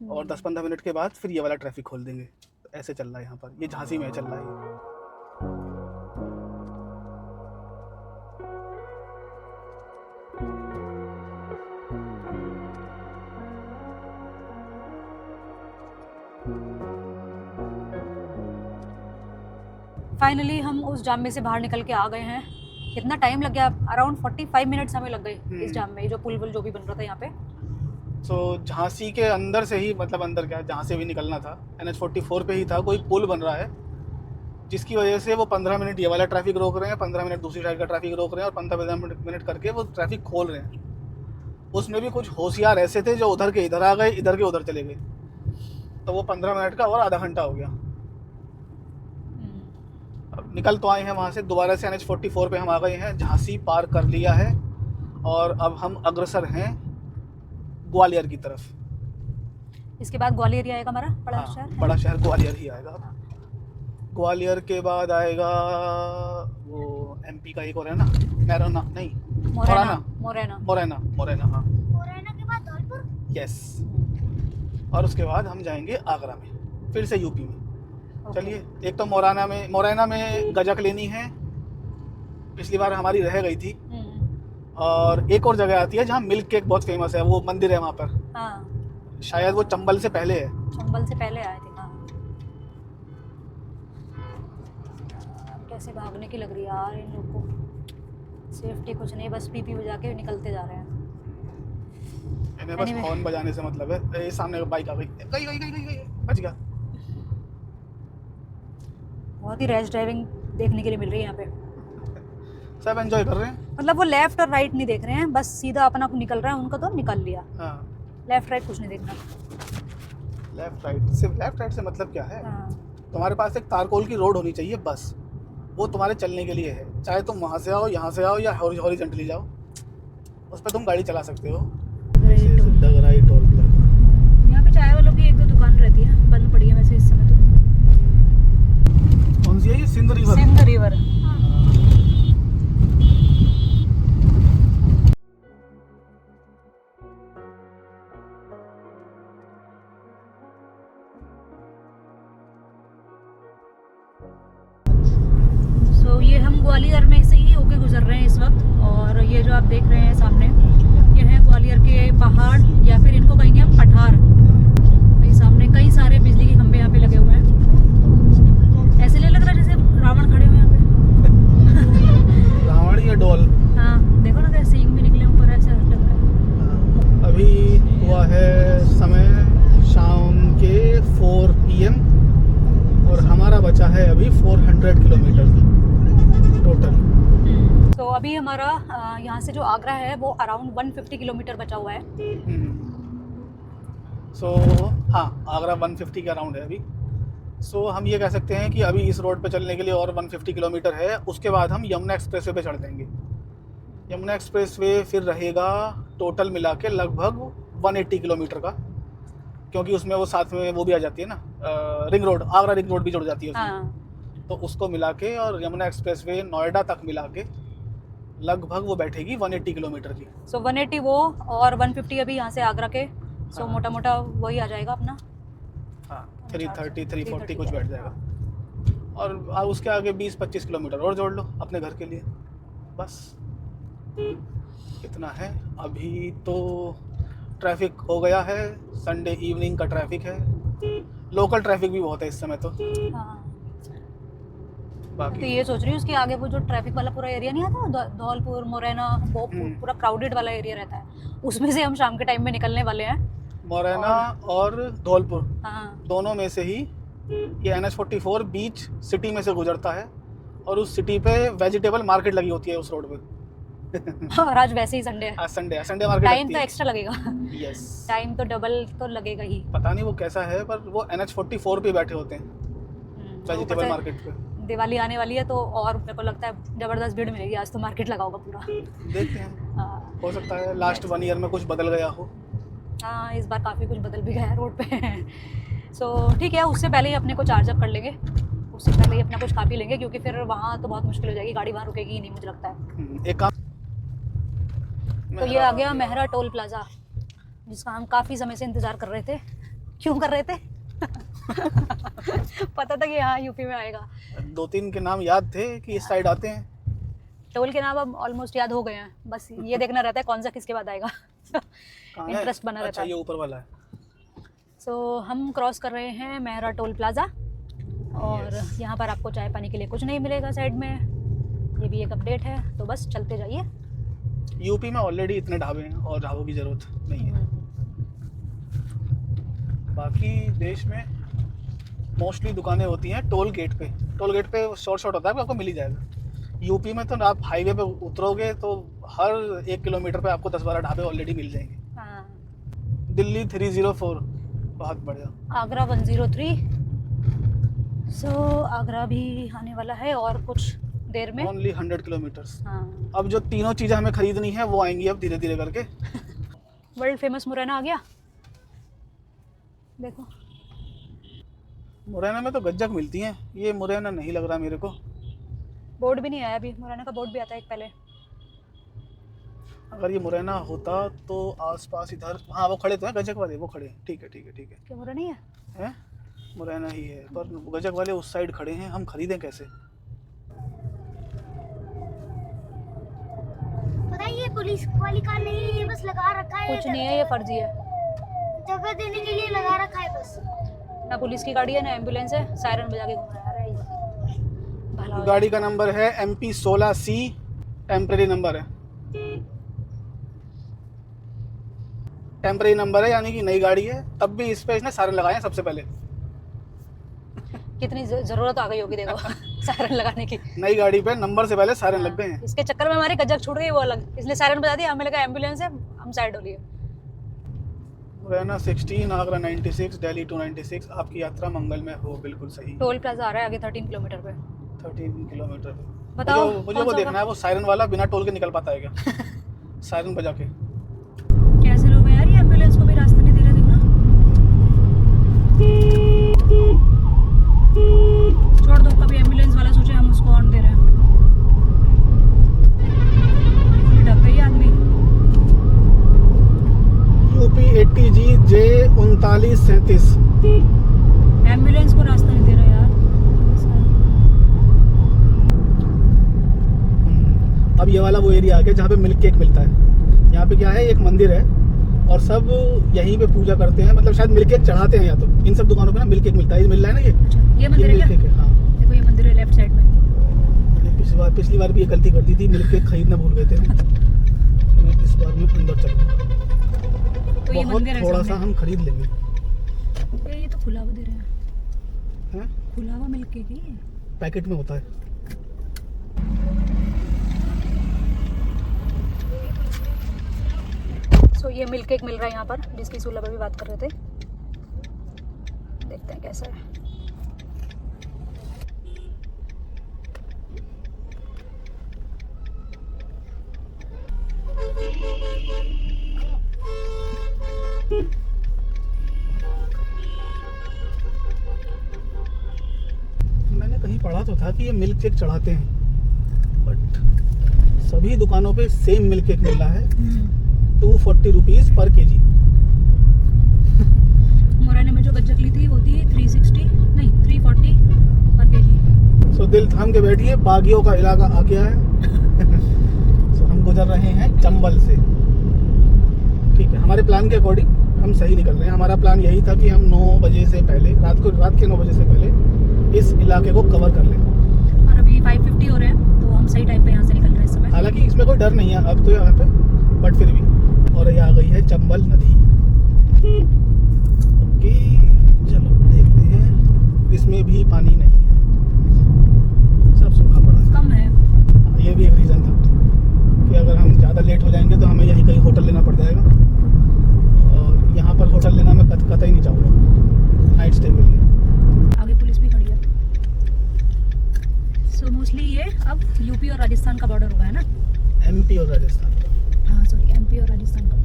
और 10-15 मिनट के बाद फिर ये वाला ट्रैफिक खोल देंगे। तो ऐसे चल रहा है यहाँ पर, ये झांसी में चल रहा है। फाइनली हम उस जाम में से बाहर निकल के आ गए हैं। कितना टाइम लग गया? अराउंड 45 मिनट्स हमें लग गए इस जाम में, जो पुल जो भी बन रहा था यहाँ पे। तो झांसी के अंदर से ही, मतलब अंदर क्या, जहाँ से भी निकलना था NH44 पे ही था, कोई पुल बन रहा है जिसकी वजह से वो 15 मिनट ये वाला ट्रैफिक रोक रहे हैं, 15 मिनट दूसरी साइड का ट्रैफिक रोक रहे हैं और 15 मिनट करके वो ट्रैफिक खोल रहे हैं। उसमें भी कुछ होशियार ऐसे थे जो उधर के इधर आ गए, इधर के उधर चले गए, तो वो 15 मिनट का और आधा घंटा हो गया। अब निकल तो आए हैं वहाँ से, दोबारा से NH44 पे हम आ गए हैं, झांसी पार कर लिया है और अब हम अग्रसर हैं ग्वालियर की तरफ। इसके बाद ग्वालियर ही आएगा हमारा बड़ा हाँ, शहर। बड़ा शहर ग्वालियर ही आएगा। ग्वालियर के बाद आएगा वो MP का एक और है ना, मैरोना नहीं, मोरेना। मोरेना हाँ, मोरेना के बाद धौलपुर। यस। और उसके बाद हम जाएंगे आगरा में, फिर से UP में। चलिए, एक तो मोरेना में गजक लेनी है, पिछली बार हमारी रह गई थी। और एक और जगह आती है जहाँ मिल्क केक बहुत फेमस है, वो मंदिर है वहाँ पर। हाँ, शायद वो चंबल से पहले है। चंबल से पहले आए थे। हाँ, कैसे भागने की लग रही है यार इन लोग को। सेफ्टी कुछ नहीं, बस पीपी बजा के निकलते जा रहे हैं। इन्हें बस Anyway. हॉर्न बजाने से मतलब है। ये सामने बाइक आ गई, बच गया। बहुत ही रैश ड्राइविंग देखने के लिए मिल रही है यहाँ पे। सब एंजॉय कर रहे हैं। मतलब वो लेफ्ट और राइट नहीं देख रहे हैं, बस सीधा अपना निकल रहा है, उनका तो निकल लिया। हाँ, लेफ्ट राइट कुछ नहीं देखना। लेफ्ट राइट, सिर्फ लेफ्ट राइट से मतलब क्या है? हाँ, तुम्हारे पास एक तारकोल की रोड होनी चाहिए बस, वो तुम्हारे चलने के लिए है। चाहे तुम वहाँ से आओ, यहाँ से आओ या हॉरिजॉन्टली जाओ, उस पर तुम गाड़ी चला सकते हो। राइट और यहाँ पे चाय वालों की एक दो दुकान रहती है, बंद पड़ी है वैसे इस समय तो। कौन सी है ये? सिंध रिवर। सिंध रिवर। ये हम ग्वालियर में से ही होके गुजर रहे हैं इस वक्त, और ये जो आप देख रहे हैं सामने, ये है ग्वालियर के पहाड़, या फिर इनको कहेंगे हम पठार। वही सामने कई सारे बिजली के खंभे यहाँ पे लगे हुए हैं। ऐसे नहीं लग रहा जैसे रावण खड़े हुए हैं यहाँ पे। रावण या डोल? हाँ, देखो ना कैसे सींग भी निकले ऊपर, ऐसा लग रहा है। अभी हुआ है समय शाम के 4 PM और हमारा बचा है अभी 400 किलोमीटर टोटल। तो अभी हमारा यहाँ से जो आगरा है वो अराउंड 150 किलोमीटर बचा हुआ है। हाँ, आगरा 150 के अराउंड है अभी। हम ये कह सकते हैं कि अभी इस रोड पे चलने के लिए और 150 किलोमीटर है। उसके बाद हम यमुना एक्सप्रेसवे पे चढ़ देंगे। यमुना एक्सप्रेसवे फिर रहेगा टोटल मिला के लगभग 180 किलोमीटर का, क्योंकि उसमें वो साथ में वो भी आ जाती है ना, ring road, Agra ring road भी जुड़ जाती है उसमें। हाँ। तो उसको मिला के और यमुना एक्सप्रेसवे नोएडा तक मिला के लगभग वो बैठेगी 180 किलोमीटर की। सो 180 वो और 150 अभी यहाँ से आगरा के, सो हाँ। मोटा मोटा वही आ जाएगा अपना। हाँ 330 340 330 कुछ बैठ जाएगा। और उसके आगे 20-25 किलोमीटर और जोड़ लो अपने घर के लिए, बस इतना है। अभी तो ट्रैफिक हो गया है, संडे इवनिंग का ट्रैफिक है, लोकल ट्रैफिक भी बहुत है इस समय तो। हाँ, तो बाकी ये सोच रही हूँ उसके आगे वो जो ट्रैफिक वाला पूरा एरिया नहीं आता, धौलपुर मुरैना, वो पूरा क्राउडेड वाला एरिया रहता है, उसमें से हम शाम के टाइम में निकलने वाले हैं। मुरैना और धौलपुर हाँ दोनों में से ही ये NH44 बीच सिटी में से गुजरता है, और उस सिटी पे वेजिटेबल मार्केट लगी होती है उस रोड पे। और आज वैसे ही संडे है, आज संडे मार्केट टाइम लगती तो है। एक्स्ट्रा लगेगा, यस, टाइम तो डबल तो लगेगा ही। पता नहीं वो कैसा है, पर वो NH44 पे बैठे होते हैं तो ऊपर वेजिटेबल से मार्केट पे। दिवाली आने वाली है तो और मेरे को लगता है जबरदस्त भीड़ मिलेगी आज तो, मार्केट लगा होगा पूरा। देखते हैं, हाँ हो सकता है लास्ट 1 ईयर में कुछ बदल गया हो। हाँ, इस बार काफ़ी कुछ बदल भी गया है रोड पे। सो ठीक है, उससे पहले ही अपने को चार्ज अप कर लेंगे, उससे पहले ही अपना कुछ खा पी लेंगे, क्योंकि फिर वहाँ तो बहुत मुश्किल हो जाएगी, गाड़ी वहाँ रुकेगी ही नहीं मुझे लगता है। एक काम, तो ये आ गया मेहरा टोल प्लाजा, जिसका हम काफ़ी समय से इंतज़ार कर रहे थे। क्यों कर रहे थे? पता था कि यहाँ यूपी में आएगा। 2-3 के नाम याद थे कि इस साइड आते हैं। टोल के नाम अब ऑलमोस्ट याद हो गए हैं, बस ये देखना रहता है कौन सा किसके बाद आएगा। कहाँ है? इंटरेस्ट बना रहता अच्छा, है। ये ऊपर वाला है। सो हम क्रॉस कर रहे हैं मेहरा टोल प्लाजा, और यहाँ पर आपको चाय पानी के लिए कुछ नहीं मिलेगा साइड में, ये भी एक अपडेट है, तो बस चलते जाइए। यूपी में ऑलरेडी इतने ढाबे हैं और ढाबों की ज़रूरत नहीं है। बाकी देश में मोस्टली दुकानें होती हैं टोल गेट पे। टोल गेट पे शॉर्ट होता है, आपको मिल ही जाएगा। यूपी में तो आप हाईवे पे उतरोगे तो हर 1 किलोमीटर पे आपको 10-12 ढाबे ऑलरेडी मिल जाएंगे। हाँ, दिल्ली 304 बहुत बढ़िया। आगरा 103। सो आगरा भी आने वाला है और कुछ देर में। Only 100 kilometres. हाँ, अब जो तीनों चीज़ें हमें खरीदनी है वो आएंगी अब धीरे धीरे करके। वर्ल्ड फेमस मुरैना आ गया, देखो। मुरैना में तो गज्जक मिलती हैं, ये मुरैना नहीं लग रहा मेरे को। बोर्ड भी नहीं आया अभी, मुरैना का बोर्ड भी आता है एक पहले। अगर ये मुरैना होता तो आसपास इधर, हाँ वो खड़े तो हैं गजक वाले, वो खड़े हैं। ठीक है ठीक है ठीक है, क्या मुरैना नहीं है? हैं मुरैना ही है, पर गजक वाले उस साइड खड़े हैं, हम खरीदें कैसे? पता है ये पुलिस वाली कार नहीं है, ये बस लगा रखा है। कुछ नहीं है, ये फर्जी है। जगह देने के लिए लगा रखा है बस। ना पुलिस की गाड़ी है ना एम्बुलेंस है, सायरन बजा के घूम रहा है। भला हो गाड़ी का नंबर है MP 16C, टेम्परेरी नंबर है। टेम्परेरी नंबर है यानी कि नई गाड़ी है, तब भी इस पे इसने सायरन लगाए हैं सबसे पहले। कितनी जरूरत आ गई होगी देखो सायरन लगाने की। नई गाड़ी पे नंबर से पहले सायरन लग गए हैं। इसके चक्कर में हमारी गजक छूट गई, वो अलग, इसलिए सायरन बजा दिया, हमें लगा एम्बुलेंस है, हम साइड हो लिए। मुरैना 16, आगरा 96, दिल्ली 296। आपकी यात्रा मंगलमय हो। बिल्कुल सही। टोल प्लाजा आ रहा है आगे 13 किलोमीटर पे। 13 किलोमीटर पे। बताओ मुझे कौन वो सा देखना होगा? है, वो सायरन वाला बिना टोल के निकल पाता है क्या? सायरन बजा के। कैसे लोग हैं यार, ये एम्बुलेंस को भी रास्ता नहीं दे रहे, देखना। छोड़ दो, कभी एम्बुलेंस वाला सोचे हम उसको हॉर्न दे रहे हैं। डर गई आदमी। UP 80G J 3937। एम्बुलेंस को रास्ता नहीं दे रहा यार। अब ये वाला वो एरिया आ गया जहाँ पे मिल्क केक मिलता है। यहाँ पे क्या है, एक मंदिर है और सब यहीं पे पूजा करते हैं, मतलब शायद मिल्क केक चढ़ाते हैं। या तो इन सब दुकानों पे ना मिल्क केक मिलता है, ये मिल रहा है ना, अच्छा, ये मंदिर है मिल्क क्या? केक है। हाँ, देखो ये मंदिर है लेफ्ट साइड में। मैंने पिछली बार भी ये गलती कर दी थी, मिल्क केक खरीदना भूल गए थे। मैं इस बार में अंदर चलूँगा, तो ये बहुत मंदिर है थोड़ा सा सामने। हम खरीद लेंगे। ये तो खुला हुआ दे रहे हैं, हैं? खुला हुआ मिल्क केक ही है। पैकेट में होता है। सो ये मिल्क केक मिल रहा है यहाँ पर, जिसकी सुलभ अभी बात कर रहे थे। देखते हैं कैसा है। मैंने कहीं पढ़ा तो था कि ये मिल्क केक चढ़ाते हैं, बट सभी दुकानों पे सेम मिल्क केक मिल रहा है 240 रुपीज़ पर केजी। मुरैना में जो गज्जक ली थी वो थी 360 नहीं 340 पर केजी। सो दिल थाम के बैठिए, बागियों का इलाका आ गया है। सो हम गुजर रहे हैं चंबल से। ठीक है, हमारे प्लान के अकॉर्डिंग हम सही निकल रहे हैं। हमारा प्लान यही था कि हम 9 बजे से पहले रात के 9 बजे से पहले इस इलाके को कवर कर लें। और अभी 5:50 हो रहे हैं, तो हम सही टाइम पे यहाँ से निकल रहे हैं इस समय। हालांकि इसमें कोई डर नहीं है अब तो यहाँ पे, बट फिर भी। और ये आ गई है चंबल नदी। ओके, चलो देखते हैं। इसमें भी पानी नहीं है, सब सूखा पड़ा है। कम है। ये भी एक रीज़न था कि अगर हम ज़्यादा लेट हो जाएंगे तो हमें यहीं कहीं होटल लेना पड़ जाएगा, और यहाँ पर होटल लेना मैं कतई नहीं चाहूँगा नाइट स्टे के लिए। आगे पुलिस भी खड़ी है। सो मोस्टली ये अब यूपी और राजस्थान का बॉर्डर होगा, है ना? एमपी और राजस्थान का। हाँ सॉरी, एमपी और राजस्थान का।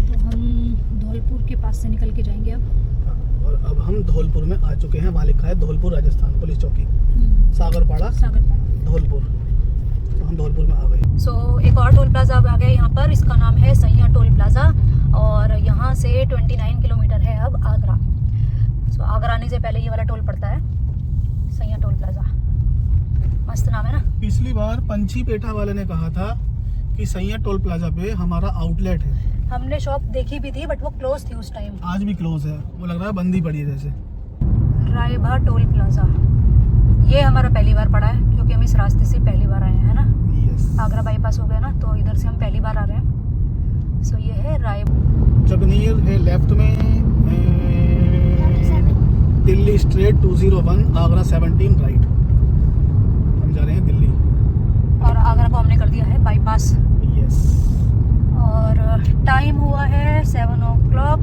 तो हम धौलपुर के पास से निकल के जाएंगे अब। हाँ, और अब हम धौलपुर में आ चुके हैं। वहाँ लिखा है धौलपुर राजस्थान पुलिस चौकी, सागरपाड़ा धौलपुर। तो हम धौलपुर में आ गए। सो एक और टोल प्लाजा अब आ गया यहाँ पर, इसका नाम है सैया टोल प्लाजा, और यहाँ से 29 किलोमीटर है अब आगरा। सो आगरा आने से पहले ये वाला टोल पड़ता है, सैया टोल प्लाजा। मस्त नाम है ना? पिछली बार पंछी पेठा वाले ने कहा था कि सैया टोल प्लाजा पे हमारा आउटलेट है। हमने शॉप देखी भी थी बट वो क्लोज थी उस टाइम। आज भी क्लोज है, वो लग रहा है बंद ही पड़ी है जैसे। रायभा टोल प्लाजा, ये हमारा पहली बार पड़ा है क्योंकि हम इस रास्ते से पहली बार आए हैं, है ना? यस। आगरा बाईपास हो गया ना, तो इधर से हम पहली बार आ रहे हैं। सो ये है जगनीर है लेफ्ट में, दिल्ली स्ट्रेट 201, आगरा 17 राइट। हम जा रहे हैं दिल्ली, और आगरा को हमने कर दिया है बाईपास। यस। और टाइम हुआ है 7 o'clock,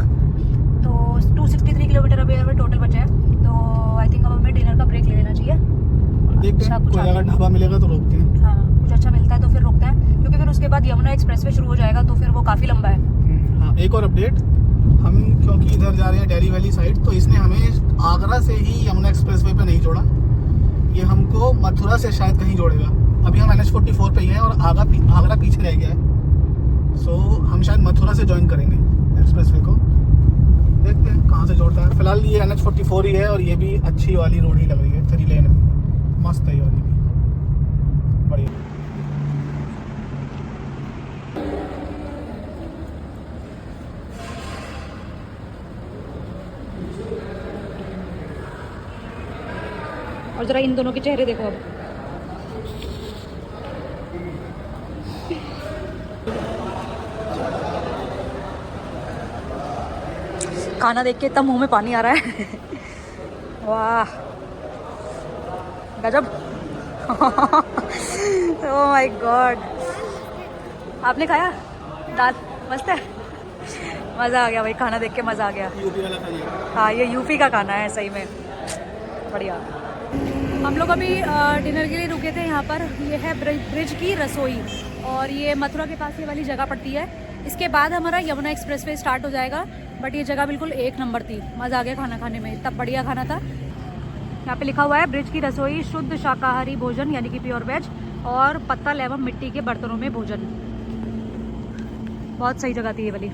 तो 263 किलोमीटर अभी हमें टोटल बचा है। तो आई थिंक अब हमें डिनर का ब्रेक ले लेना चाहिए। देखते हैं, कुछ कोई अगर ढाबा मिलेगा तो रोकते हैं। हाँ, कुछ अच्छा मिलता है तो फिर रोकते हैं, क्योंकि फिर उसके बाद यमुना एक्सप्रेसवे शुरू हो जाएगा, तो फिर वो काफ़ी लंबा है। हाँ, एक और अपडेट, हम क्योंकि इधर जा रहे हैं दिल्ली वैली साइड, तो इसने हमें आगरा से ही यमुना एक्सप्रेसवे पे नहीं जोड़ा। ये हमको मथुरा से शायद कहीं जोड़ेगा। अभी हम NH44 पे ही हैं और आगरा पीछे रह गया है। सो हम शायद मथुरा से ज्वाइन करेंगे एक्सप्रेसवे को। देखते हैं कहाँ से जोड़ता है। फिलहाल ये NH44 ही है, और ये भी अच्छी वाली रोड ही लग रही है, 3 लेन है, मस्त है ये वाली भी, बढ़िया। और जरा इन दोनों के चेहरे देखो अब। खाना देख के इतना मुंह में पानी आ रहा है। वाह, गजब। ओह माय गॉड, आपने खाया? दाल मस्त है, मज़ा आ गया भाई, खाना देख के मज़ा आ गया। यूपी वाला खाना है। हाँ, ये यूपी का खाना है सही में, बढ़िया। हम लोग अभी डिनर के लिए रुके थे यहाँ पर। ये है ब्रिज की रसोई, और ये मथुरा के पास ये वाली जगह पड़ती है। इसके बाद हमारा यमुना एक्सप्रेसवे स्टार्ट हो जाएगा, बट ये जगह बिल्कुल एक नंबर थी, मज़ा आ गया खाना खाने में, इतना बढ़िया खाना था। यहाँ पे लिखा हुआ है ब्रिज की रसोई, शुद्ध शाकाहारी भोजन यानी कि प्योर वेज, और पत्तल एवं मिट्टी के बर्तनों में भोजन। बहुत सही जगह थी ये वाली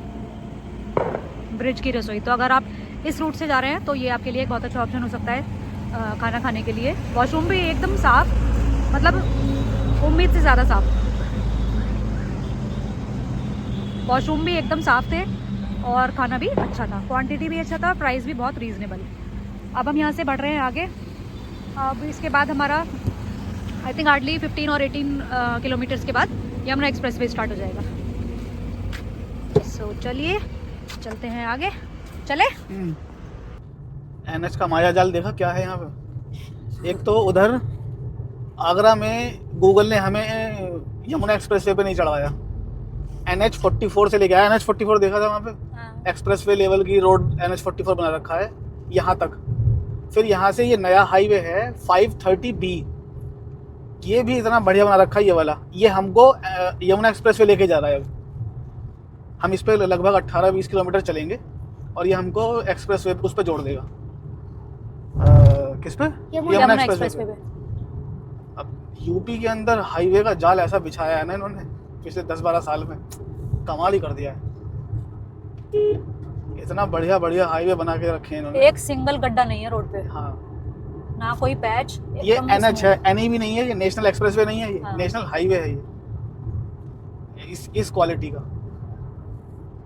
ब्रिज की रसोई। तो अगर आप इस रूट से जा रहे हैं तो ये आपके लिए एक बहुत अच्छा ऑप्शन हो सकता है खाना खाने के लिए। वॉशरूम भी एकदम साफ, मतलब उम्मीद से ज़्यादा साफ। वॉशरूम भी एकदम साफ थे, और खाना भी अच्छा था, क्वांटिटी भी अच्छा था, प्राइस भी बहुत रीज़नेबल। अब हम यहाँ से बढ़ रहे हैं आगे। अब इसके बाद हमारा आई थिंक हार्डली 15 और 18 किलोमीटर्स के बाद यमुना एक्सप्रेसवे स्टार्ट हो जाएगा। सो चलिए चलते हैं आगे, चले। NH का माया जाल देखा क्या है यहाँ पे। एक तो उधर आगरा में गूगल ने हमें यमुना एक्सप्रेसवे पे नहीं चढ़वाया, NH44 से लेके आया। NH44 देखा था वहाँ पे, एक्सप्रेसवे लेवल की रोड NH44 बना रखा है यहाँ तक। फिर यहाँ से ये नया हाईवे है 530B, ये भी इतना बढ़िया बना रखा है ये वाला। ये हमको यमुना एक्सप्रेसवे लेके जा रहा है। अब हम इस पे लगभग 18-20 किलोमीटर चलेंगे, और ये हमको एक्सप्रेसवे उस पर जोड़ देगा। किस पे? यमुना एक्सप्रेसवे पे। अब यूपी के अंदर हाईवे का जाल ऐसा बिछाया है ना इन्होंने पिछले 10-12 साल में, कमाल ही कर दिया है। इतना बढ़िया बढ़िया हाईवे बना के रखे हैं इन्होंने। एक सिंगल गड्ढा नहीं है रोड पे, हाँ, ना कोई पैच। ये एकदम NH है, smooth। NE भी नहीं है, ये नेशनल एक्सप्रेसवे नहीं है, ये हाँ। नेशनल हाईवे है ये इस क्वालिटी का।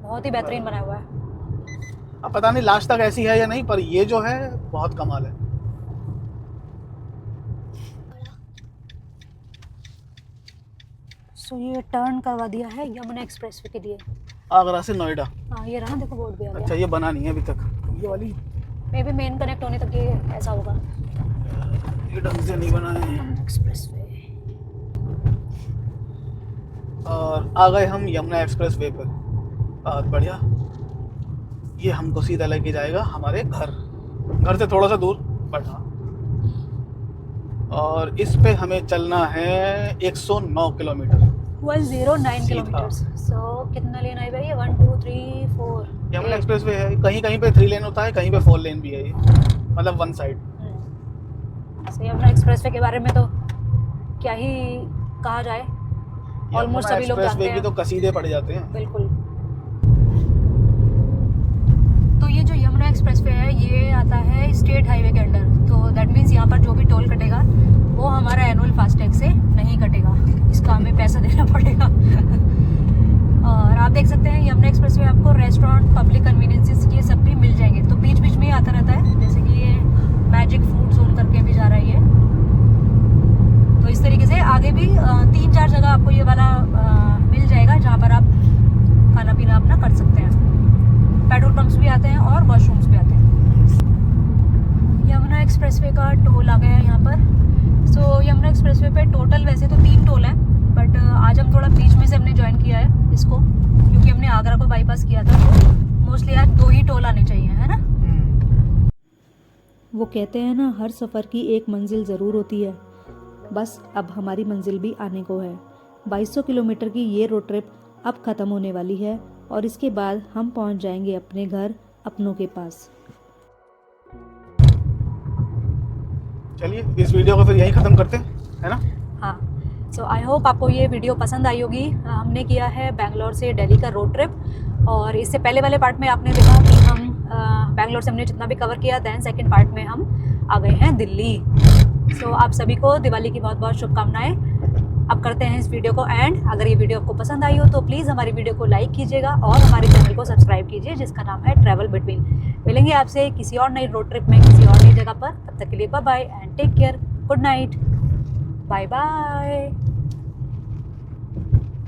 बहुत ही बेहतरीन बनाया हुआ है। अब पता नहीं लास्ट तक ऐसी है या नहीं, पर ये जो है बहुत कमाल है। सो ये टर्न करवा दिया है यमुना एक्सप्रेसवे के लिए। आगरा से नोएडा। हाँ ये रहा, देखो बोर्ड भी आ अच्छा, गया। ये बना नहीं है अभी तक ये वाली, मे बी मेन कनेक्ट होने तक ये ऐसा होगा। ये ढंग से नहीं बना है। एक्सप्रेसवे। और आ गए हम यमुना एक्सप्रेस वे पर। बहुत बढ़िया। ये हमको सीधा लेके जाएगा हमारे घर से थोड़ा सा दूर, बट हाँ। और इस पे हमें चलना है 109 किलोमीटर। 109 सीधा। किलोमीटर। सो कितना लेन है भाई? 1 2 3 4 यमुना एक्सप्रेस वे है, कहीं कहीं पे 3 लेन होता है, कहीं पे 4 लेन भी है ये, मतलब वन साइड। सो यमुना एक्सप्रेसवे के बारे में तो क्या ही कहा जाए, ऑलमोस्ट सभी लोग जानते वे हैं। की तो कसीदे पड़ जाते हैं। बिल्कुल। तो ये जो यमुना एक्सप्रेसवे है ये आता है स्टेट हाईवे के अंडर, तो दैट मीन्स यहाँ पर जो भी टोल कटेगा वो हमारा एनुअल फास्टैग से नहीं कटेगा, इसका हमें पैसा देना पड़ेगा। और आप देख सकते हैं यमुना एक्सप्रेसवे आपको रेस्टोरेंट, पब्लिक कन्वीनियंसेस ये सब भी मिल जाएंगे, तो बीच बीच में ही आता रहता है। जैसे कि ये मैजिक फूड जोन करके भी जा रहा है ये। तो इस तरीके से आगे भी 3-4 जगह आपको ये वाला मिल जाएगा जहाँ पर आप खाना पीना अपना कर सकते हैं। पेट्रोल पंप्स भी आते हैं और वॉशरूम्स भी आते हैं। यमुना एक्सप्रेसवे का टोल आ गया है यहाँ पर। सो यमुना एक्सप्रेसवे पे टोटल वैसे तो 3 टोल हैं, बट आज हम थोड़ा बीच में से हमने ज्वाइन किया है इसको, क्योंकि हमने आगरा को बाईपास किया था, तो मोस्टली आज 2 ही टोल आने चाहिए, है ना। वो कहते हैं ना, हर सफ़र की एक मंजिल ज़रूर होती है। बस अब हमारी मंजिल भी आने को है। 2200 किलोमीटर की ये रोड ट्रिप अब ख़त्म होने वाली है और इसके बाद हम पहुंच जाएंगे अपने घर, अपनों के पास। चलिए इस वीडियो को फिर यहीं ख़त्म करते हैं, है ना। हाँ, सो आई होप आपको ये वीडियो पसंद आई होगी। हमने किया है बेंगलोर से दिल्ली का रोड ट्रिप, और इससे पहले वाले पार्ट में आपने देखा कि हम बेंगलोर से हमने जितना भी कवर किया, दैन सेकंड पार्ट में हम आ गए हैं दिल्ली। सो आप सभी को दिवाली की बहुत बहुत शुभकामनाएं। अब करते हैं इस वीडियो को एंड। अगर ये वीडियो आपको पसंद आई हो तो प्लीज़ हमारी वीडियो को लाइक कीजिएगा और हमारे चैनल को सब्सक्राइब कीजिए, जिसका नाम है ट्रैवल बिटवीन। मिलेंगे आपसे किसी और नई रोड ट्रिप में, किसी और नई जगह पर। तब तक के लिए bye bye and take care. Good night, bye bye.